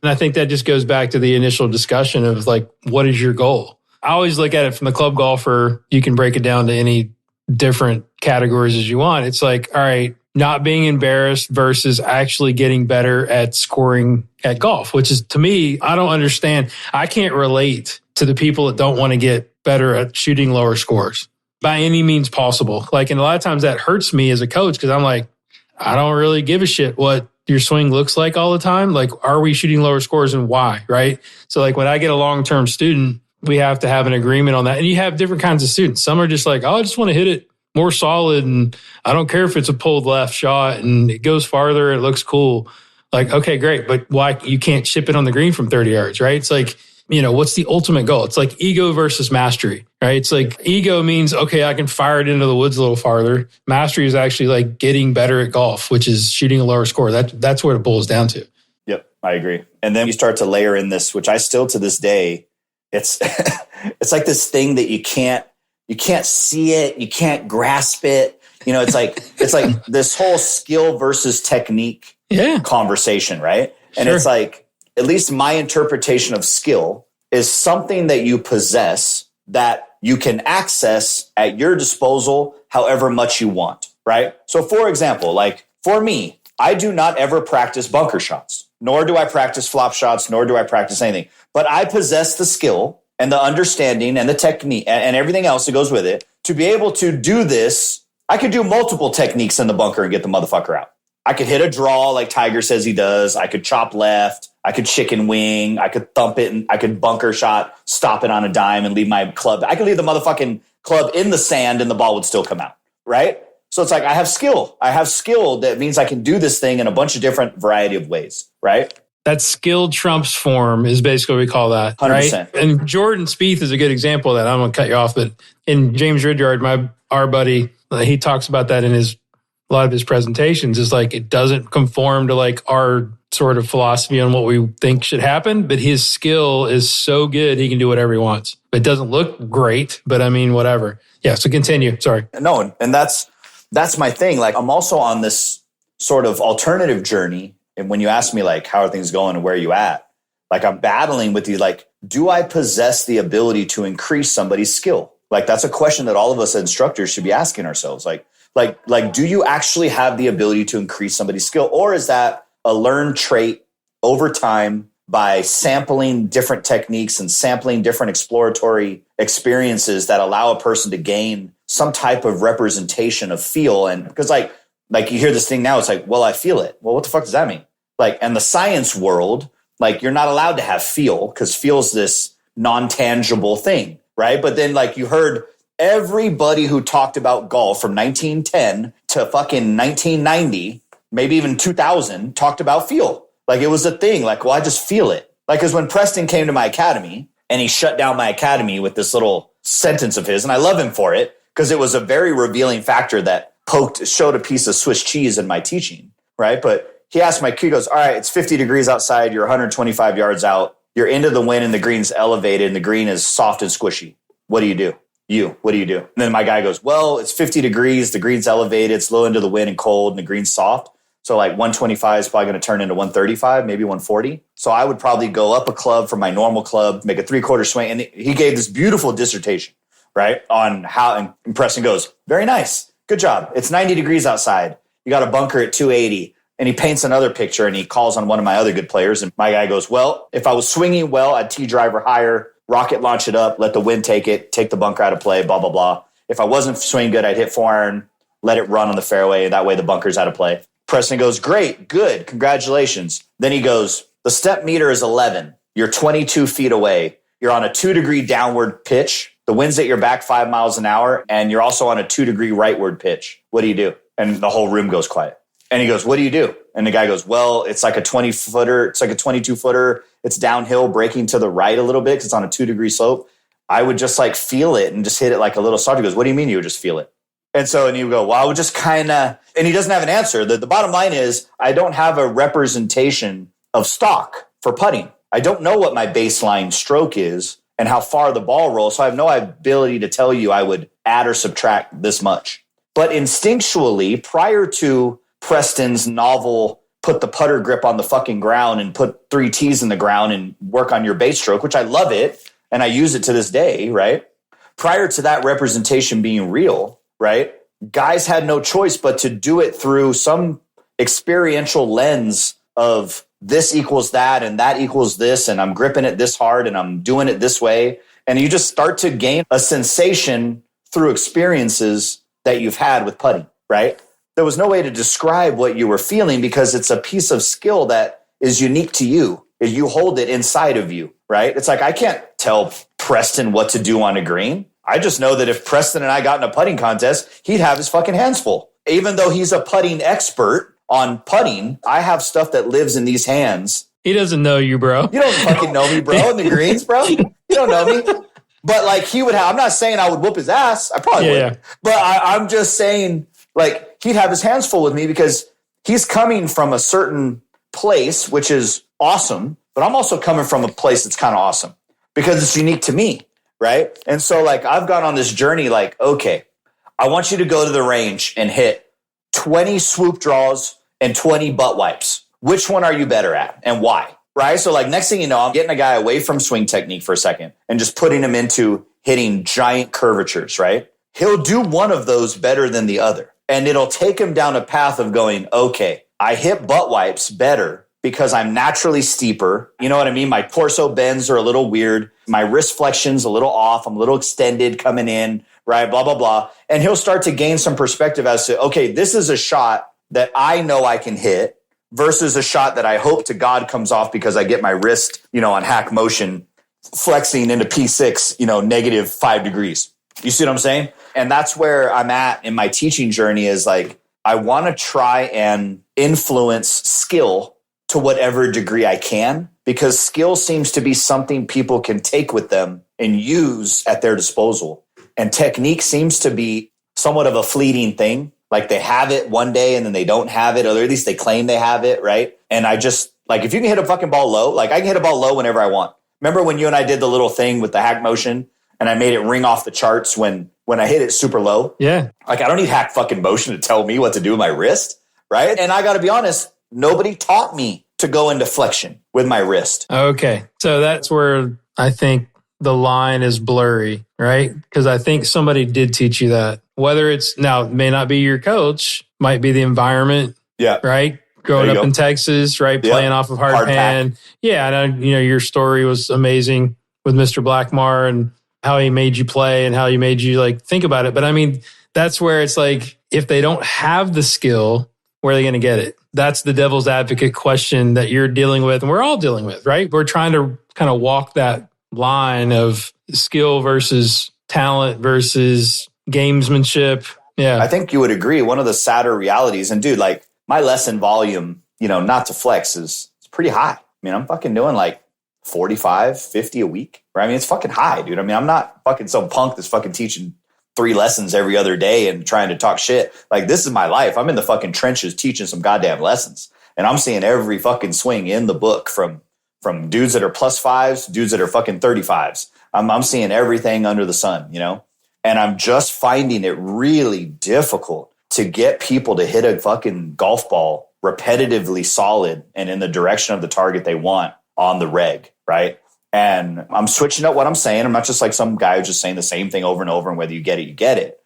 and I think that just goes back to the initial discussion of like, what is your goal? I always look at it from the club golfer. You can break it down to any different categories as you want. It's like, all right, not being embarrassed versus actually getting better at scoring at golf, which is, to me, I don't understand. I can't relate to the people that don't want to get better at shooting lower scores by any means possible. Like, and a lot of times that hurts me as a coach because I'm like, I don't really give a shit what your swing looks like all the time. Like, are we shooting lower scores and why, right? So like when I get a long-term student, we have to have an agreement on that. And you have different kinds of students. Some are just like, oh, I just want to hit it more solid. And I don't care if it's a pulled left shot and it goes farther. It looks cool. Like, okay, great. But why you can't ship it on the green from 30 yards, right? It's like, you know, what's the ultimate goal? It's like ego versus mastery, right? It's like ego means, okay, I can fire it into the woods a little farther. Mastery is actually like getting better at golf, which is shooting a lower score. That's what it boils down to. Yep, I agree. And then you start to layer in this, which I still to this day, it's it's like this thing that you can't see it, you can't grasp it. You know, it's like this whole skill versus technique conversation, right? And it's like, at least my interpretation of skill is something that you possess that you can access at your disposal however much you want, right? So for example, like for me, I do not ever practice bunker shots, nor do I practice flop shots, nor do I practice anything. But I possess the skill and the understanding and the technique and everything else that goes with it to be able to do this. I could do multiple techniques in the bunker and get the motherfucker out. I could hit a draw like Tiger says he does. I could chop left. I could chicken wing. I could thump it, and I could bunker shot, stop it on a dime and leave my club. I could leave the motherfucking club in the sand and the ball would still come out, right? So it's like I have skill. I have skill that means I can do this thing in a bunch of different variety of ways, right? That skill trumps form is basically what we call that, 100%. Right? And Jordan Spieth is a good example of that. I'm going to cut you off, but in James Ridyard, our buddy, he talks about that in a lot of his presentations. Is like it doesn't conform to like our sort of philosophy on what we think should happen, but his skill is so good he can do whatever he wants. It doesn't look great, but I mean, whatever. Yeah. So continue. Sorry. No, and that's my thing. Like I'm also on this sort of alternative journey. And when you ask me like, how are things going and where are you at? Like I'm battling with you, like, do I possess the ability to increase somebody's skill? Like that's a question that all of us instructors should be asking ourselves. Like, do you actually have the ability to increase somebody's skill? Or is that a learned trait over time by sampling different techniques and sampling different exploratory experiences that allow a person to gain some type of representation of feel? And because like you hear this thing now, it's like, well, I feel it. Well, what the fuck does that mean? Like, and the science world, like you're not allowed to have feel because feel's this non-tangible thing, right? But then like you heard everybody who talked about golf from 1910 to fucking 1990, maybe even 2000, talked about feel. Like it was a thing. Like, well, I just feel it. Like, because when Preston came to my academy and he shut down my academy with this little sentence of his, and I love him for it because it was a very revealing factor that showed a piece of Swiss cheese in my teaching, right? But he asked my kid, goes, all right, it's 50 degrees outside. You're 125 yards out. You're into the wind and the green's elevated and the green is soft and squishy. What do you do? What do you do? And then my guy goes, well, it's 50 degrees. The green's elevated. It's low into the wind and cold and the green's soft. So like 125 is probably going to turn into 135, maybe 140. So I would probably go up a club from my normal club, make a 3/4 swing. And he gave this beautiful dissertation, right? On how, and Preston goes, very nice. Good job. It's 90 degrees outside. You got a bunker at 280. And he paints another picture and he calls on one of my other good players. And my guy goes, well, if I was swinging well, I'd tee driver higher, rocket launch it up, let the wind take it, take the bunker out of play, blah, blah, blah. If I wasn't swinging good, I'd hit 4-iron, let it run on the fairway. And that way the bunker's out of play. Preston goes, great, good, congratulations. Then he goes, the step meter is 11. You're 22 feet away. You're on a 2-degree downward pitch. The wind's at your back 5 miles an hour, and you're also on a 2-degree rightward pitch. What do you do? And the whole room goes quiet. And he goes, what do you do? And the guy goes, well, it's like a 20-footer. It's like a 22-footer. It's downhill, breaking to the right a little bit because it's on a 2-degree slope. I would just like feel it and just hit it like a little soft. He goes, what do you mean you would just feel it? And you go, well, I would just kind of, and he doesn't have an answer. The bottom line is I don't have a representation of stock for putting. I don't know what my baseline stroke is and how far the ball rolls. So I have no ability to tell you I would add or subtract this much. But instinctually, prior to Preston's novel, put the putter grip on the fucking ground and put 3 T's in the ground and work on your base stroke, which I love it. And I use it to this day, right? Prior to that representation being real, right? Guys had no choice but to do it through some experiential lens of this equals that and that equals this. And I'm gripping it this hard and I'm doing it this way. And you just start to gain a sensation through experiences that you've had with putting, right? There was no way to describe what you were feeling because it's a piece of skill that is unique to you. You hold it inside of you, right? It's like, I can't tell Preston what to do on a green. I just know that if Preston and I got in a putting contest, he'd have his fucking hands full. Even though he's a putting expert on putting, I have stuff that lives in these hands. He doesn't know you, bro. You don't fucking know me, bro, in the greens, bro. You don't know me. But like he would have, I'm not saying I would whoop his ass. I probably would. Yeah. But I'm just saying like he'd have his hands full with me because he's coming from a certain place, which is awesome. But I'm also coming from a place that's kind of awesome because it's unique to me. Right. And so like I've gone on this journey like, okay, I want you to go to the range and hit 20 swoop draws and 20 butt wipes. Which one are you better at and why? Right. So like next thing you know, I'm getting a guy away from swing technique for a second and just putting him into hitting giant curvatures. Right. He'll do one of those better than the other. And it'll take him down a path of going, okay, I hit butt wipes better because I'm naturally steeper. You know what I mean? My torso bends are a little weird. My wrist flexion's a little off. I'm a little extended coming in, right? Blah, blah, blah. And he'll start to gain some perspective as to, okay, this is a shot that I know I can hit versus a shot that I hope to God comes off because I get my wrist, on hack motion flexing into P6, -5 degrees. You see what I'm saying? And that's where I'm at in my teaching journey is like, I want to try and influence skill to whatever degree I can, because skill seems to be something people can take with them and use at their disposal. And technique seems to be somewhat of a fleeting thing. Like they have it one day and then they don't have it, or at least they claim they have it, right? And I just, like, if you can hit a fucking ball low, like I can hit a ball low whenever I want. Remember when you and I did the little thing with the hack motion and I made it ring off the charts when I hit it super low? Yeah. Like I don't need hack fucking motion to tell me what to do with my wrist, right? And I got to be honest, nobody taught me to go into flexion with my wrist. Okay. So that's where I think the line is blurry, right? Because I think somebody did teach you that. Whether it's now, it may not be your coach, might be the environment. Yeah. Right? Growing up in Texas, right? Yep. Playing off of hard pan. Pack. Yeah. And your story was amazing with Mr. Blackmar and how he made you play and how he made you like think about it. But I mean, that's where it's like, if they don't have the skill, where are they going to get it? That's the devil's advocate question that you're dealing with and we're all dealing with, right? We're trying to kind of walk that line of skill versus talent versus gamesmanship. Yeah. I think you would agree. One of the sadder realities, and dude, like my lesson volume, not to flex it's pretty high. I mean, I'm fucking doing like 45, 50 a week, right? I mean, it's fucking high, dude. I mean, I'm not fucking some punk that's fucking teaching 3 lessons every other day and trying to talk shit. Like, this is my life. I'm in the fucking trenches teaching some goddamn lessons. And I'm seeing every fucking swing in the book from dudes that are +5s, dudes that are fucking 35s. I'm seeing everything under the sun, And I'm just finding it really difficult to get people to hit a fucking golf ball repetitively solid and in the direction of the target they want on the reg, right? And I'm switching up what I'm saying. I'm not just like some guy who's just saying the same thing over and over, and whether you get it, you get it.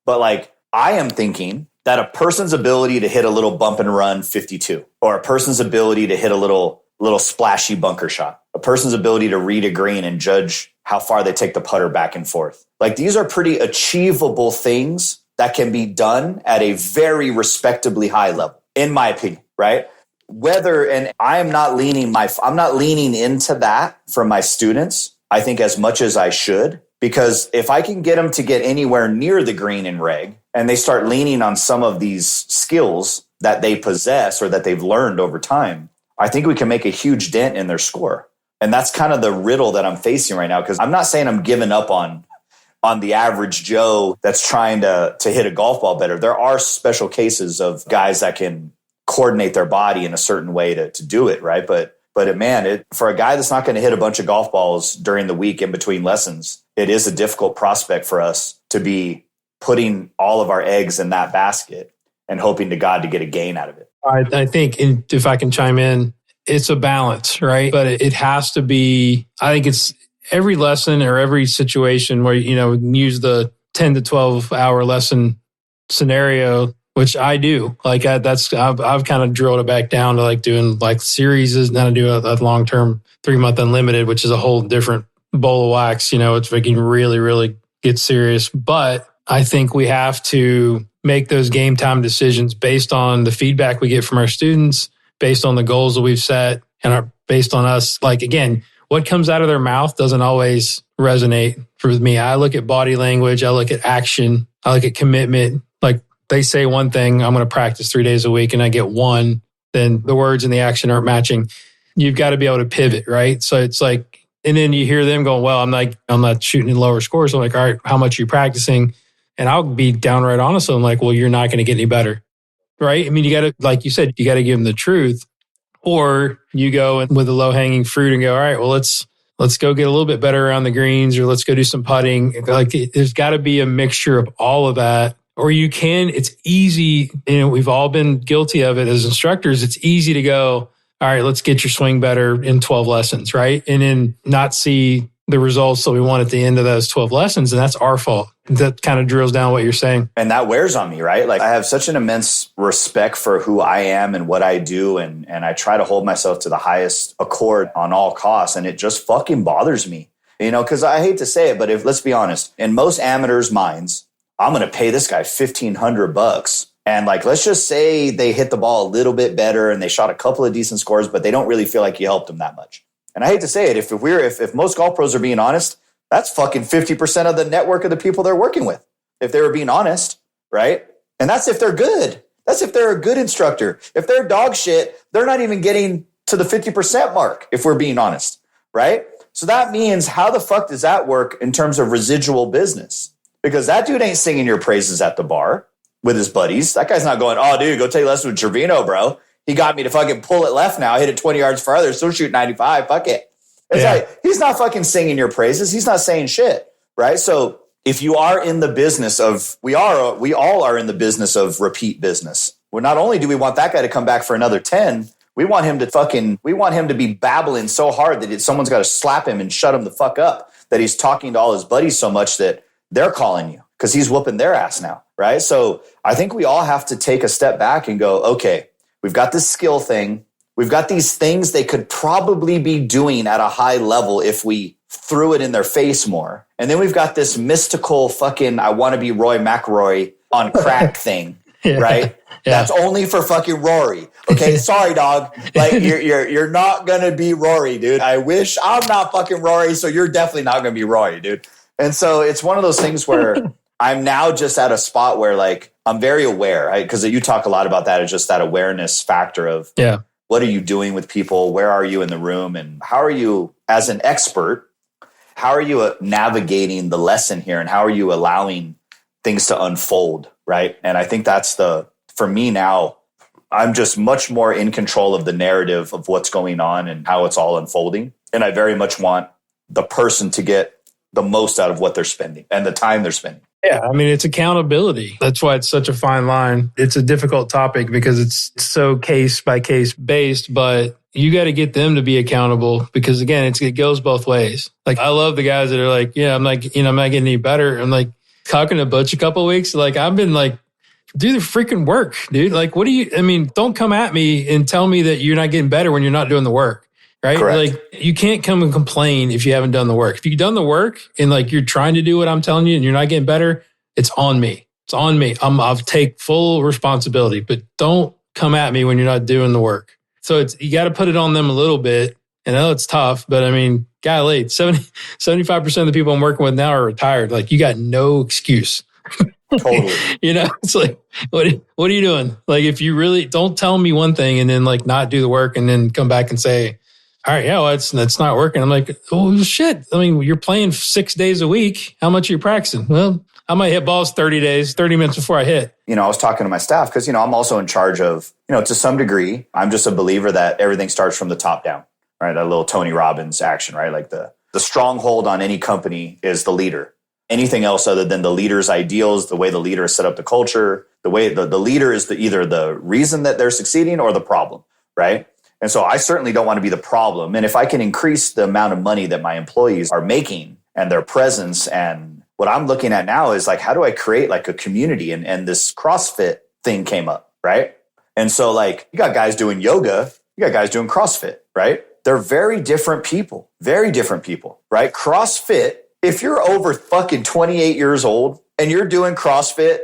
But like, I am thinking that a person's ability to hit a little bump and run 52, or a person's ability to hit a little splashy bunker shot, a person's ability to read a green and judge how far they take the putter back and forth. Like, these are pretty achievable things that can be done at a very respectably high level, in my opinion, right? and I'm not leaning into that for my students, I think, as much as I should, because if I can get them to get anywhere near the green and reg and they start leaning on some of these skills that they possess or that they've learned over time, I think we can make a huge dent in their score. And that's kind of the riddle that I'm facing right now, because I'm not saying I'm giving up on the average Joe that's trying to hit a golf ball better. There are special cases of guys that can coordinate their body in a certain way to do it, right? But for a guy that's not going to hit a bunch of golf balls during the week in between lessons, it is a difficult prospect for us to be putting all of our eggs in that basket and hoping to God to get a gain out of it. I think, if I can chime in, it's a balance, right? But it has to be, I think it's every lesson or every situation where, use the 10 to 12 hour lesson scenario, which I do. Like I've kind of drilled it back down to like doing like series, and then I do a long-term 3-month unlimited, which is a whole different bowl of wax. It's making really, really get serious. But I think we have to make those game time decisions based on the feedback we get from our students, based on the goals that we've set, and based on us. Like, again, what comes out of their mouth doesn't always resonate for me. I look at body language. I look at action. I look at commitment. Like, they say one thing, I'm going to practice 3 days a week, and I get one, then the words and the action aren't matching. You've got to be able to pivot, right? So it's like, and then you hear them going, well, I'm not shooting in lower scores. So I'm like, all right, how much are you practicing? And I'll be downright honest. I'm like, well, you're not going to get any better. Right? I mean, you got to, like you said, you got to give them the truth, or you go with the low hanging fruit and go, all right, well, let's go get a little bit better around the greens, or let's go do some putting. Like, there's got to be a mixture of all of that. Or it's easy, we've all been guilty of it as instructors. It's easy to go, all right, let's get your swing better in 12 lessons, right? And then not see the results that we want at the end of those 12 lessons. And that's our fault. That kind of drills down what you're saying. And that wears on me, right? Like, I have such an immense respect for who I am and what I do. And I try to hold myself to the highest accord on all costs. And it just fucking bothers me, because I hate to say it, but let's be honest, in most amateurs' minds, I'm going to pay this guy $1,500. And like, let's just say they hit the ball a little bit better and they shot a couple of decent scores, but they don't really feel like you helped them that much. And I hate to say it, if most golf pros are being honest, that's fucking 50% of the network of the people they're working with, if they were being honest, right? And that's if they're good. That's if they're a good instructor. If they're dog shit, they're not even getting to the 50% mark, if we're being honest, right? So that means, how the fuck does that work in terms of residual business? Because that dude ain't singing your praises at the bar with his buddies. That guy's not going, oh, dude, go take lessons with Trevino, bro. He got me to fucking pull it left now. I hit it 20 yards farther. Still shoot 95. Fuck it. It's like, he's not fucking singing your praises. He's not saying shit, right? So if you are in the business of, we all are in the business of repeat business. Well, not only do we want that guy to come back for another 10, we want him to be babbling so hard that someone's got to slap him and shut him the fuck up, that he's talking to all his buddies so much that they're calling you because he's whooping their ass now, right? So I think we all have to take a step back and go, okay, we've got this skill thing. We've got these things they could probably be doing at a high level if we threw it in their face more. And then we've got this mystical fucking, I want to be Roy McIlroy on crack thing, right? Yeah. That's only for fucking Rory. Okay, sorry, dog. Like, you're not gonna be Rory, dude. I wish I'm not fucking Rory, so you're definitely not gonna be Rory, dude. And so it's one of those things where I'm now just at a spot where, like, I'm very aware, because you talk a lot about that, it's just that awareness factor of what are you doing with people? Where are you in the room? And how are you, as an expert, how are you navigating the lesson here? And how are you allowing things to unfold, right? And I think that's for me now, I'm just much more in control of the narrative of what's going on and how it's all unfolding. And I very much want the person to get the most out of what they're spending and the time they're spending. Yeah, I mean, it's accountability. That's why it's such a fine line. It's a difficult topic because it's so case by case based, but you got to get them to be accountable because, again, it goes both ways. Like, I love the guys that are like, yeah, I'm like, I'm not getting any better. I'm like, talking to Butch a couple of weeks. Like, I've been like, do the freaking work, dude. Like, don't come at me and tell me that you're not getting better when you're not doing the work. Right? Correct. Like, you can't come and complain if you haven't done the work. If you've done the work and like you're trying to do what I'm telling you and you're not getting better, it's on me. It's on me. I'll take full responsibility, but don't come at me when you're not doing the work. So you got to put it on them a little bit. And I know it's tough, but I mean, golly, 75% of the people I'm working with now are retired. Like, you got no excuse. Totally. It's like, what are you doing? Like, if you really don't tell me one thing and then like not do the work and then come back and say, all right, yeah, well, it's not working. I'm like, oh shit. I mean, you're playing 6 days a week. How much are you practicing? Well, I might hit balls 30 minutes before I hit. I was talking to my staff because, I'm also in charge of, to some degree, I'm just a believer that everything starts from the top down, right? That little Tony Robbins action, right? Like the stronghold on any company is the leader. Anything else other than the leader's ideals, the way the leader set up the culture, the way the leader is either the reason that they're succeeding or the problem, right? And so I certainly don't want to be the problem. And if I can increase the amount of money that my employees are making and their presence, and what I'm looking at now is like, how do I create like a community? And this CrossFit thing came up, right? And so like, you got guys doing yoga, you got guys doing CrossFit, right? They're very different people, right? CrossFit, if you're over fucking 28 years old and you're doing CrossFit,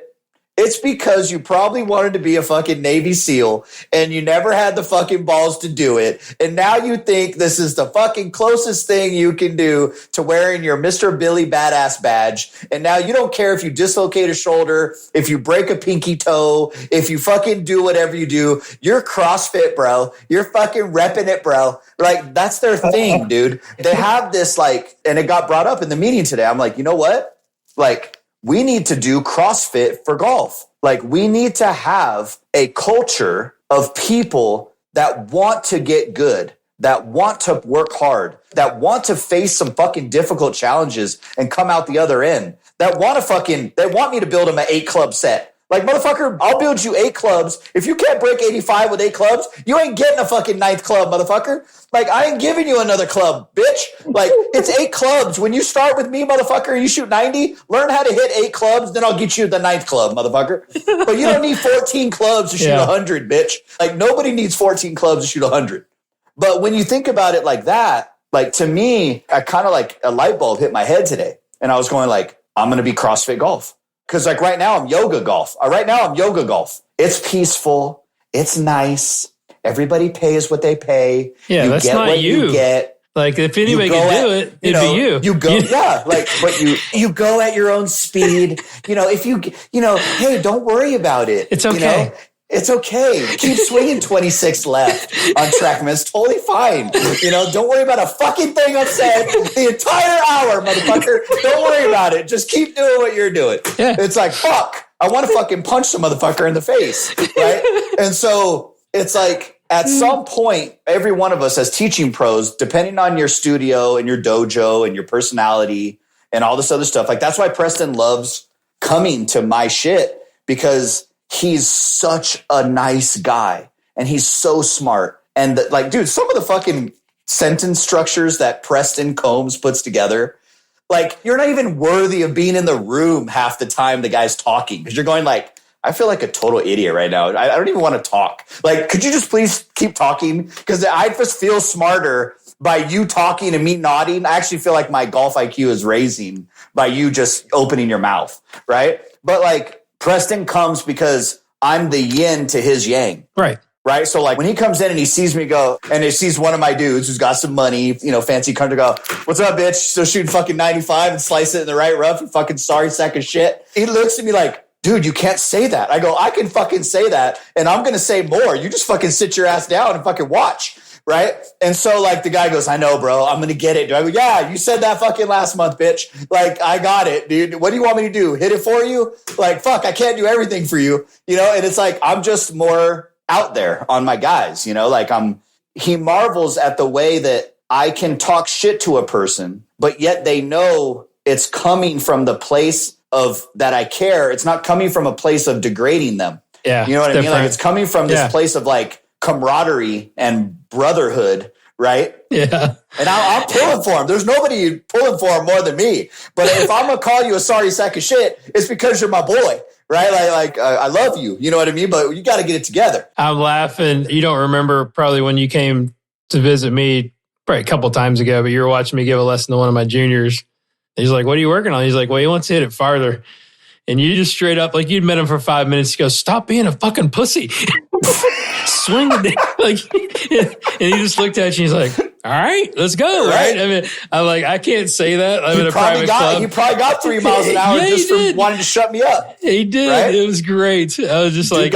it's because you probably wanted to be a fucking Navy SEAL and you never had the fucking balls to do it. And now you think this is the fucking closest thing you can do to wearing your Mr. Billy Badass badge. And now you don't care if you dislocate a shoulder, if you break a pinky toe, if you fucking do whatever you do. You're CrossFit, bro. You're fucking repping it, bro. Like, that's their thing, dude. They have this like, and it got brought up in the meeting today. I'm like, you know what? Like, we need to do CrossFit for golf. Like, we need to have a culture of people that want to get good, that want to work hard, that want to face some fucking difficult challenges and come out the other end, that want me to build them an 8-club set. Like, motherfucker, I'll build you 8 clubs. If you can't break 85 with 8 clubs, you ain't getting a fucking 9th club, motherfucker. Like, I ain't giving you another club, bitch. Like, it's 8 clubs. When you start with me, motherfucker, and you shoot 90, learn how to hit 8 clubs, then I'll get you the 9th club, motherfucker. But you don't need 14 clubs to shoot 100, bitch. Like, nobody needs 14 clubs to shoot 100. But when you think about it like that, like, to me, I kind of like a light bulb hit my head today. And I was going like, I'm going to be CrossFit golf. Because like right now I'm yoga golf. It's peaceful. It's nice. Everybody pays what they pay. Yeah, you that's get not what you get. Like, if anybody could do it, it'd be you. You go, yeah. Like, but you go at your own speed. If you, hey, don't worry about it. It's okay. It's okay. Keep swinging 26 left on track, man. It's totally fine. Don't worry about a fucking thing I've said the entire hour, motherfucker. Don't worry about it. Just keep doing what you're doing. Yeah. It's like, fuck, I want to fucking punch some motherfucker in the face, right? And so it's like, at some point, every one of us as teaching pros, depending on your studio and your dojo and your personality and all this other stuff, like that's why Preston loves coming to my shit, because he's such a nice guy and he's so smart. And like, dude, some of the fucking sentence structures that Preston Combs puts together, like, you're not even worthy of being in the room half the time the guy's talking, because you're going like, I feel like a total idiot right now. I don't even want to talk. Like, could you just please keep talking? Because I just feel smarter by you talking and me nodding. I actually feel like my golf IQ is raising by you just opening your mouth, right? But like, Preston comes because I'm the yin to his yang. Right. Right. So like when he comes in and he sees me go, and he sees one of my dudes who's got some money, fancy country, go, what's up, bitch? Still shooting fucking 95 and slice it in the right rough, you fucking sorry sack of shit. He looks at me like, dude, you can't say that. I go, I can fucking say that. And I'm going to say more. You just fucking sit your ass down and fucking watch. Right. And so like the guy goes, I know, bro, I'm going to get it. I go, yeah, you said that fucking last month, bitch. Like, I got it, dude. What do you want me to do? Hit it for you? Like, fuck, I can't do everything for you. And it's like, I'm just more out there on my guys, he marvels at the way that I can talk shit to a person, but yet they know it's coming from the place of that I care. It's not coming from a place of degrading them. Yeah. You know what I mean? Like, it's coming from this place of like camaraderie and brotherhood, right? Yeah. And I'm pulling for him. There's nobody pulling for him more than me. But if I'm going to call you a sorry sack of shit, it's because you're my boy, right? Like I love you. You know what I mean? But you got to get it together. I'm laughing. You don't remember probably when you came to visit me probably a couple times ago, but you were watching me give a lesson to one of my juniors. He's like, what are you working on? He's like, well, he wants to hit it farther. And you just straight up, like, you'd met him for 5 minutes. He goes, stop being a fucking pussy. swing the like, and he just looked at you. He's like, all right, let's go. Right. I mean, I'm like, I can't say that. I'm in a private club. He probably got 3 miles an hour just from wanting to shut me up. He did. Right? It was great. I was just Dude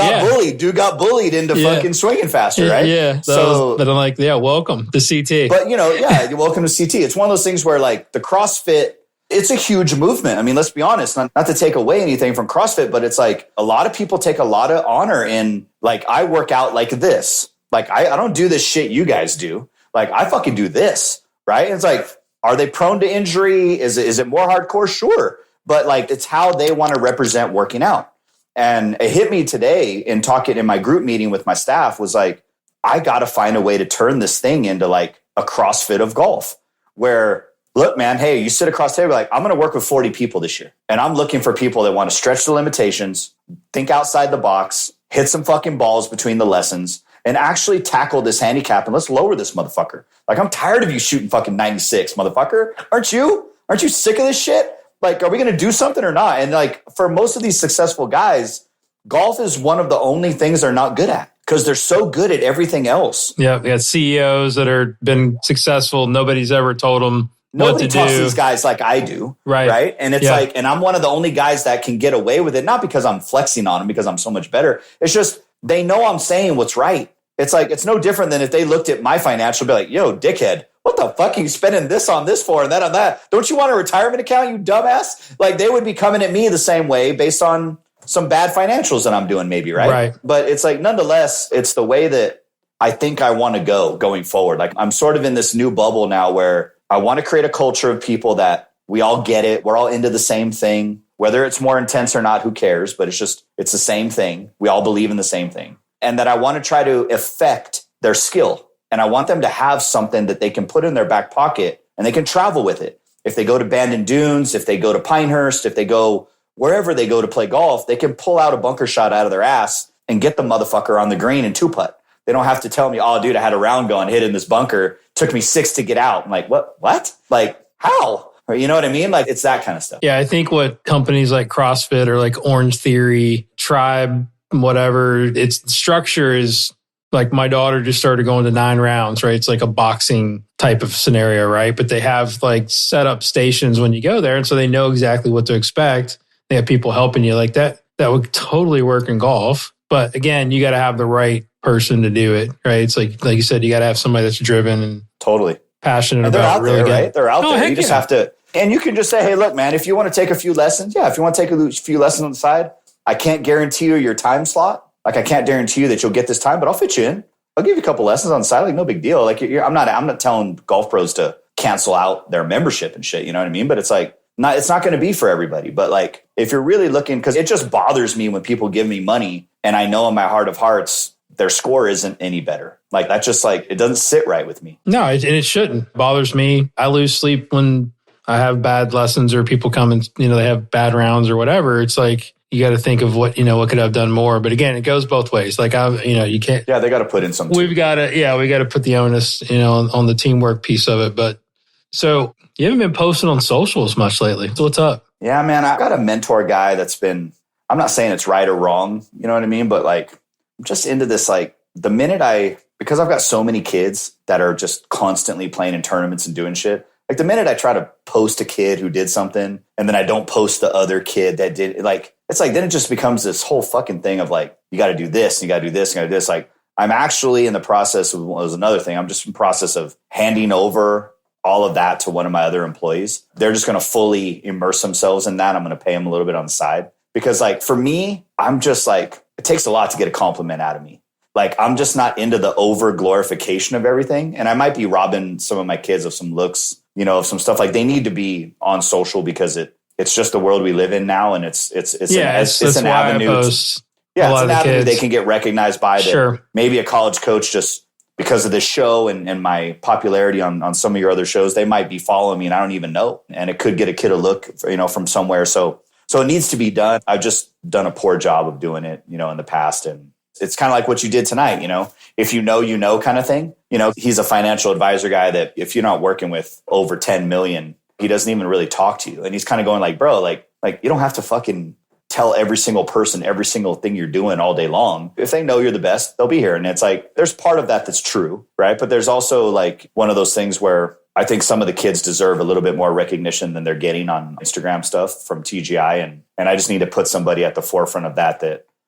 got bullied into fucking swinging faster, right? Yeah. But I'm like, yeah, welcome to CT. But, you're welcome to CT. It's one of those things where, like, the CrossFit, it's a huge movement. I mean, let's be honest, not to take away anything from CrossFit, but it's like a lot of people take a lot of honor in, like, I work out like this. Like, I don't do this shit you guys do. Like, I fucking do this, right? And it's like, are they prone to injury? Is it more hardcore? Sure. But, like, it's how they want to represent working out. And it hit me today in talking in my group meeting with my staff was like, I got to find a way to turn this thing into, like, a CrossFit of golf where, look, man, hey, you sit across the table, like, I'm going to work with 40 people this year. And I'm looking for people that want to stretch the limitations, think outside the box, hit some fucking balls between the lessons, and actually tackle this handicap and let's lower this motherfucker. Like, I'm tired of you shooting fucking 96, motherfucker. Aren't you? Aren't you sick of this shit? Like, are we going to do something or not? And, like, for most of these successful guys, golf is one of the only things they're not good at because they're so good at everything else. Yeah, we got CEOs that are been successful. Nobody's ever told them Nobody what to talks do. to these guys like I do. Right. And it's like, and I'm one of the only guys that can get away with it, not because I'm flexing on them, because I'm so much better. It's just, they know I'm saying what's right. It's like, it's no different than if they looked at my financial, be like, yo, dickhead, what the fuck are you spending this on this for and that on that? Don't you want a retirement account, you dumbass? Like, they would be coming at me the same way based on some bad financials that I'm doing maybe, right? But it's like, nonetheless, it's the way that I think I want to go going forward. Like, I'm sort of in this new bubble now where I want to create a culture of people that we all get it. We're all into the same thing. Whether it's more intense or not, who cares? But it's the same thing. We all believe in the same thing. And that I want to try to affect their skill. And I want them to have something that they can put in their back pocket and they can travel with it. If they go to Bandon Dunes, if they go to Pinehurst, if they go wherever they go to play golf, they can pull out a bunker shot out of their ass and get the motherfucker on the green and 2-putt. They don't have to tell me, oh, dude, I had a round gun hit in this bunker. Took me 6 to get out. I'm like, what? Like, how? Or, you know what I mean? Like, it's that kind of stuff. Yeah, I think what companies like CrossFit or like Orange Theory, Tribe, whatever, its structure is like my daughter just started going to 9 rounds, right? It's like a boxing type of scenario, right? But they have like set up stations when you go there. And so they know exactly what to expect. They have people helping you like that. That would totally work in golf. But again, you got to have the right person to do it, right? It's like you said, you got to have somebody that's driven and totally passionate and they're about out really there, good. right? They're out there. You just have to, and you can just say, hey, look, man, if you want to take a few lessons, if you want to take a few lessons on the side, I can't guarantee you your time slot. Like, I can't guarantee you that you'll get this time, but I'll fit you in. I'll give you a couple lessons on the side. Like, no big deal. Like, I'm not telling golf pros to cancel out their membership and shit. You know what I mean? But it's like, it's not going to be for everybody. But like, if you're really looking, because it just bothers me when people give me money and I know in my heart of hearts, their score isn't any better. Like, that's just like, it doesn't sit right with me. No, and it shouldn't. It bothers me. I lose sleep when I have bad lessons or people come and, they have bad rounds or whatever. It's like, you got to think of what could I have done more. But again, it goes both ways. Like, you can't. Yeah, they got to put in something. We got to put the onus, on the teamwork piece of it. But so you haven't been posting on socials much lately. So what's up? Yeah, man, I've got a mentor guy that's been, I'm not saying it's right or wrong, you know what I mean? But like, I'm just into this, like the minute because I've got so many kids that are just constantly playing in tournaments and doing shit. Like, the minute I try to post a kid who did something and then I don't post the other kid that did, like, it's like, then it just becomes this whole fucking thing of like, you got to do this, and you got to do this, and you got to do this. Like, I'm actually in the process of, was another thing. I'm just in the process of handing over all of that to one of my other employees. They're just going to fully immerse themselves in that. I'm going to pay them a little bit on the side because, like, for me, I'm just like, it takes a lot to get a compliment out of me. Like, I'm just not into the over glorification of everything. And I might be robbing some of my kids of some looks, of some stuff. Like, they need to be on social because it's just the world we live in now. And it's an avenue. It's an avenue they can get recognized by. That maybe a college coach, just because of this show and my popularity on some of your other shows, they might be following me and I don't even know. And it could get a kid a look, from somewhere. So it needs to be done. I've just done a poor job of doing it, in the past. And it's kind of like what you did tonight, if you know kind of thing. He's a financial advisor guy that if you're not working with over 10 million, he doesn't even really talk to you. And he's kind of going like, bro, like you don't have to fucking tell every single person every single thing you're doing all day long. If they know you're the best, they'll be here. And it's like, there's part of that that's true, right? But there's also like one of those things where I think some of the kids deserve a little bit more recognition than they're getting on Instagram stuff from TGI. And I just need to put somebody at the forefront of that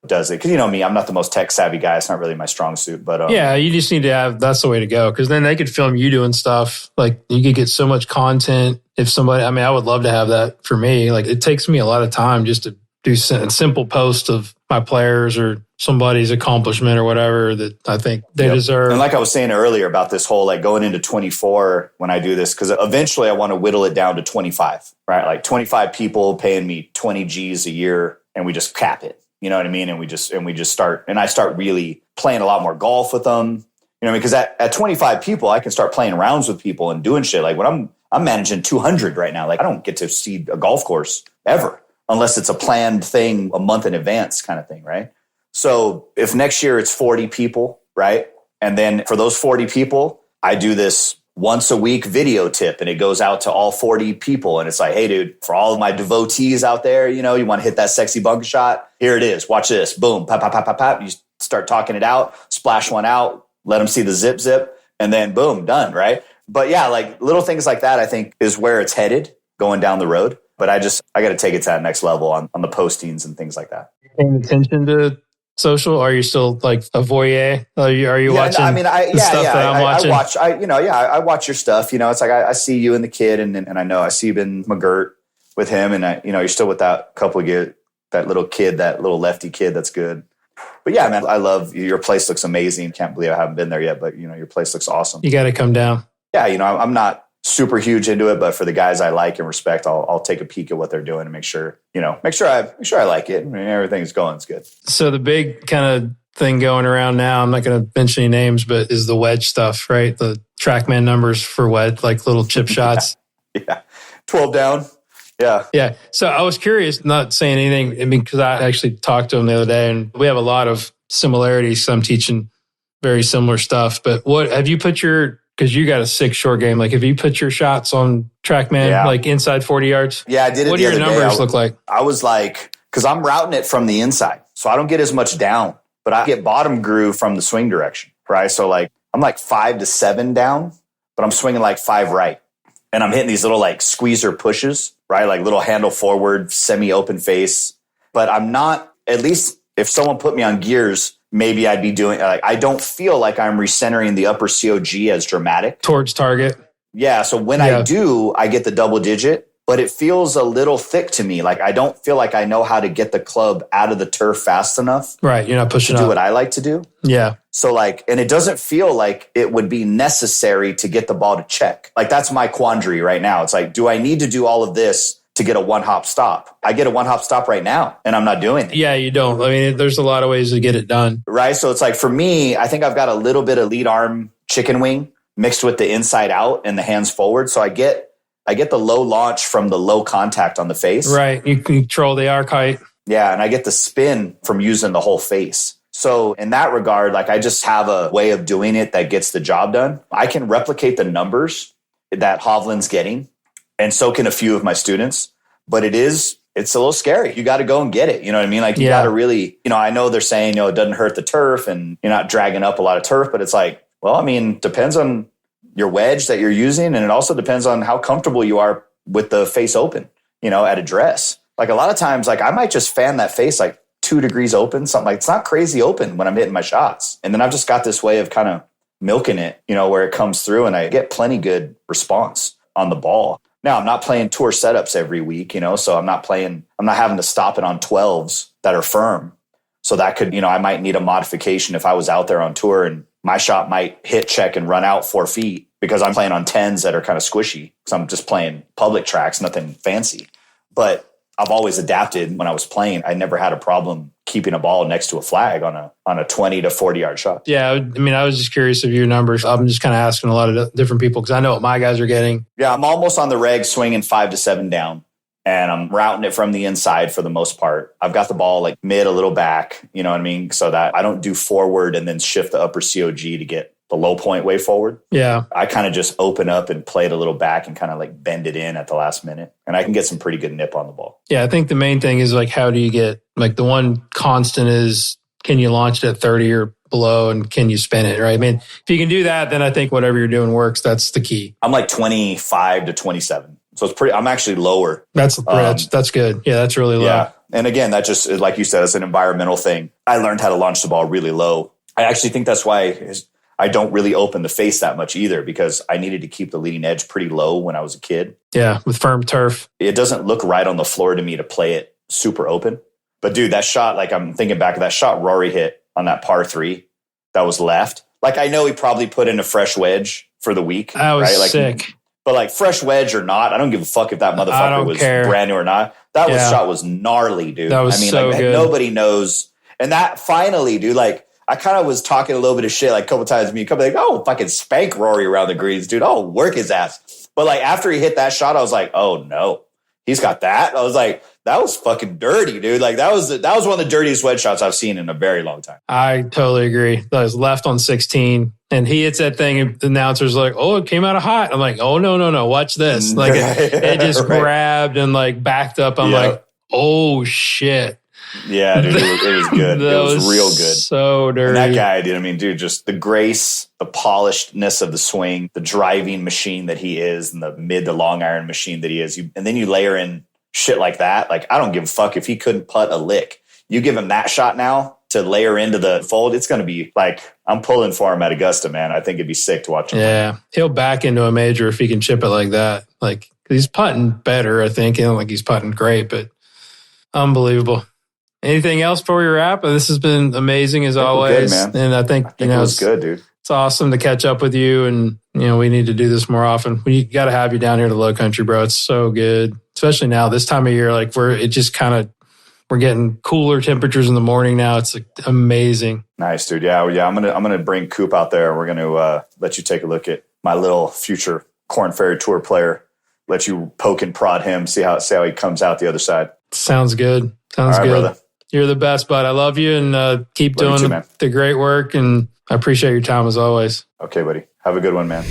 does it. Because you know me, I'm not the most tech savvy guy. It's not really my strong suit. But yeah, you just need to have, that's the way to go. Because then they could film you doing stuff. Like you could get so much content. If somebody, I mean, I would love to have that for me. Like it takes me a lot of time just to do a simple post of my players or somebody's accomplishment or whatever that I think they deserve. And like I was saying earlier about this whole like going into 24 when I do this, because eventually I want to whittle it down to 25, right? Like 25 people paying me 20 G's a year and we just cap it. You know what I mean? And we just start, and I start really playing a lot more golf with them. You know, because at 25 people, I can start playing rounds with people and doing shit. Like when I'm managing 200 right now, like I don't get to see a golf course ever unless it's a planned thing a month in advance kind of thing, right? So if next year it's 40 people, right? And then for those 40 people, I do this once a week video tip and it goes out to all 40 people. And it's like, hey, dude, for all of my devotees out there, you know, you want to hit that sexy bunker shot? Here it is. Watch this. Boom. Pop, pop, pop, pop, pop. You start talking it out, splash one out, let them see the zip, and then boom, done, right? But yeah, like little things like that, I think is where it's headed going down the road. But I got to take it to that next level on the postings and things like that. Paying attention to social? Are you still like a voyeur? Are you watching? I mean, I watch your stuff. You know, it's like I see you and the kid, and I know I see you been McGirt with him, and you're still with that couple of that little kid, that little lefty kid. That's good. But yeah, man, I love your place. Looks amazing. Can't believe I haven't been there yet, but your place looks awesome. You got to come down. Yeah, I'm not super huge into it, but for the guys I like and respect, I'll take a peek at what they're doing and make sure I like it. I mean, everything's going, it's good. So the big kind of thing going around now, I'm not going to mention any names, but is the wedge stuff, right? The TrackMan numbers for wedge, like little chip shots. Yeah. 12 down. Yeah. Yeah. So I was curious, not saying anything, I mean, because I actually talked to him the other day and we have a lot of similarities. So I'm teaching very similar stuff, but what have you put because you got a sick short game. Like, if you put your shots on TrackMan, like inside 40 yards? Yeah, I did it. What do your numbers look like? I was like, because I'm routing it from the inside. So I don't get as much down, but I get bottom groove from the swing direction, right? So like, I'm like 5 to 7 down, but I'm swinging like 5 right. And I'm hitting these little like squeezer pushes, right? Like little handle forward, semi-open face. But I'm not, at least if someone put me on gears, maybe I'd be doing, like, I don't feel like I'm recentering the upper COG as dramatic. Towards target. Yeah. So when I do, I get the double digit, but it feels a little thick to me. Like I don't feel like I know how to get the club out of the turf fast enough. Right. You're not pushing to do what I like to do. Yeah. So like, and it doesn't feel like it would be necessary to get the ball to check. Like that's my quandary right now. It's like, do I need to do all of this to get a one-hop stop? I get a one-hop stop right now, and I'm not doing it. Yeah, you don't. I mean, there's a lot of ways to get it done. Right? So it's like, for me, I think I've got a little bit of lead arm chicken wing mixed with the inside out and the hands forward. So I get the low launch from the low contact on the face. Right. You control the arc height. Yeah, and I get the spin from using the whole face. So in that regard, like I just have a way of doing it that gets the job done. I can replicate the numbers that Hovland's getting, and so can a few of my students, but it's a little scary. You got to go and get it. You know what I mean? Like you got to really, I know they're saying, it doesn't hurt the turf and you're not dragging up a lot of turf, but it's like, well, I mean, depends on your wedge that you're using. And it also depends on how comfortable you are with the face open, at address. Like a lot of times, like I might just fan that face like 2 degrees open, something like, it's not crazy open when I'm hitting my shots. And then I've just got this way of kind of milking it, where it comes through and I get plenty good response on the ball. Now, I'm not playing tour setups every week, so I'm not having to stop it on 12s that are firm. So that could, I might need a modification if I was out there on tour and my shot might hit, check, and run out 4 feet because I'm playing on 10s that are kind of squishy. So I'm just playing public tracks, nothing fancy. But I've always adapted when I was playing. I never had a problem keeping a ball next to a flag on a 20 to 40 yard shot. Yeah. I mean, I was just curious of your numbers. I'm just kind of asking a lot of different people because I know what my guys are getting. Yeah. I'm almost on the reg swinging 5 to 7 down and I'm routing it from the inside for the most part. I've got the ball like mid, a little back, you know what I mean? So that I don't do forward and then shift the upper COG to get the low point way forward. Yeah. I kind of just open up and play it a little back and kind of like bend it in at the last minute. And I can get some pretty good nip on the ball. Yeah, I think the main thing is like, how do you get, like the one constant is, can you launch it at 30 or below and can you spin it, right? I mean, if you can do that, then I think whatever you're doing works. That's the key. I'm like 25 to 27. So it's pretty, I'm actually lower. That's good. Yeah, that's really low. Yeah. And again, that just, like you said, it's an environmental thing. I learned how to launch the ball really low. I actually think that's why I don't really open the face that much either, because I needed to keep the leading edge pretty low when I was a kid. Yeah, with firm turf. It doesn't look right on the floor to me to play it super open. But dude, that shot, like I'm thinking back of that shot Rory hit on that par 3 that was left. Like I know he probably put in a fresh wedge for the week. That was right? Like, sick. But like fresh wedge or not, I don't give a fuck if that motherfucker was brand new or not. That shot was gnarly, dude. That was so like, good. Nobody knows. And that finally, dude, like I kind of was talking a little bit of shit like a couple times to me. A couple like, oh, fucking spank Rory around the greens, dude. Oh, work his ass. But like after he hit that shot, I was like, oh no, he's got that. I was like, that was fucking dirty, dude. Like that was one of the dirtiest wedge shots I've seen in a very long time. I totally agree. That was left on 16. And he hits that thing, and the announcer's like, oh, it came out of hot. I'm like, oh, no, watch this. Like, it just grabbed and, like, backed up. I'm like, oh, shit. Yeah, dude, it was good. It was real good. So dirty. And that guy, dude, I mean, dude, just the grace, the polishedness of the swing, the driving machine that he is, and the mid to long iron machine that he is. And then you layer in shit like that. Like, I don't give a fuck if he couldn't putt a lick. You give him that shot now to layer into the fold, it's going to be like, I'm pulling for him at Augusta, man. I think it'd be sick to watch him. Yeah. He'll back into a major if he can chip it like that. Like, he's putting better, I think. I don't think he's putting great, but unbelievable. Anything else before we wrap? This has been amazing as always. Good, man. And I think it was good, dude. It's awesome to catch up with you. And, we need to do this more often. We got to have you down here to Low Country, bro. It's so good. Especially now, this time of year, like we're getting cooler temperatures in the morning now. It's like amazing. Nice, dude. Yeah. I'm gonna bring Coop out there. We're gonna let you take a look at my little future Korn Ferry Tour player. Let you poke and prod him. See how he comes out the other side. Sounds good. Sounds good, brother. You're the best, bud. I love you, and keep doing the great work. And I appreciate your time as always. Okay, buddy. Have a good one, man.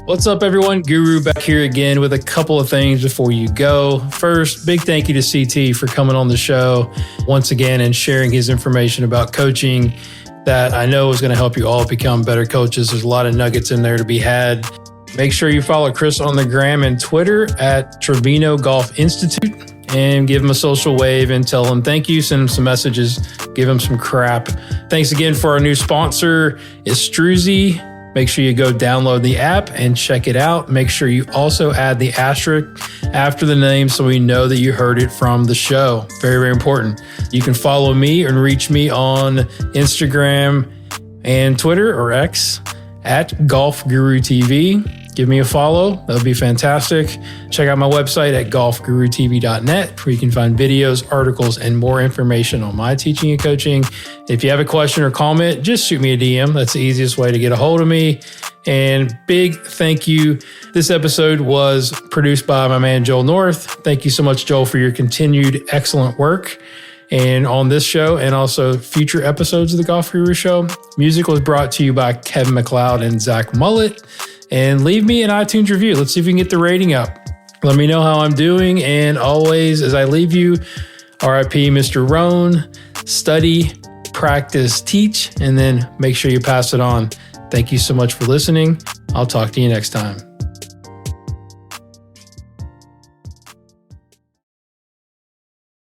What's up, everyone? Guru back here again with a couple of things before you go. First, big thank you to CT for coming on the show once again and sharing his information about coaching that I know is going to help you all become better coaches. There's a lot of nuggets in there to be had. Make sure you follow Chris on the gram and Twitter at Trevino Golf Institute and give him a social wave and tell him thank you. Send him some messages. Give him some crap. Thanks again for our new sponsor, Estruzy. Make sure you go download the app and check it out. Make sure you also add the asterisk after the name so we know that you heard it from the show. Very, very important. You can follow me and reach me on Instagram and Twitter or X at Golf Guru TV. Give me a follow. That would be fantastic. Check out my website at golfgurutv.net where you can find videos, articles, and more information on my teaching and coaching. If you have a question or comment, just shoot me a DM. That's the easiest way to get a hold of me. And big thank you. This episode was produced by my man, Joel North. Thank you so much, Joel, for your continued excellent work. And on this show and also future episodes of the Golf Guru Show, music was brought to you by Kevin MacLeod and Zach Mullet. And leave me an iTunes review. Let's see if we can get the rating up. Let me know how I'm doing. And always, as I leave you, RIP Mr. Rohn, study, practice, teach, and then make sure you pass it on. Thank you so much for listening. I'll talk to you next time.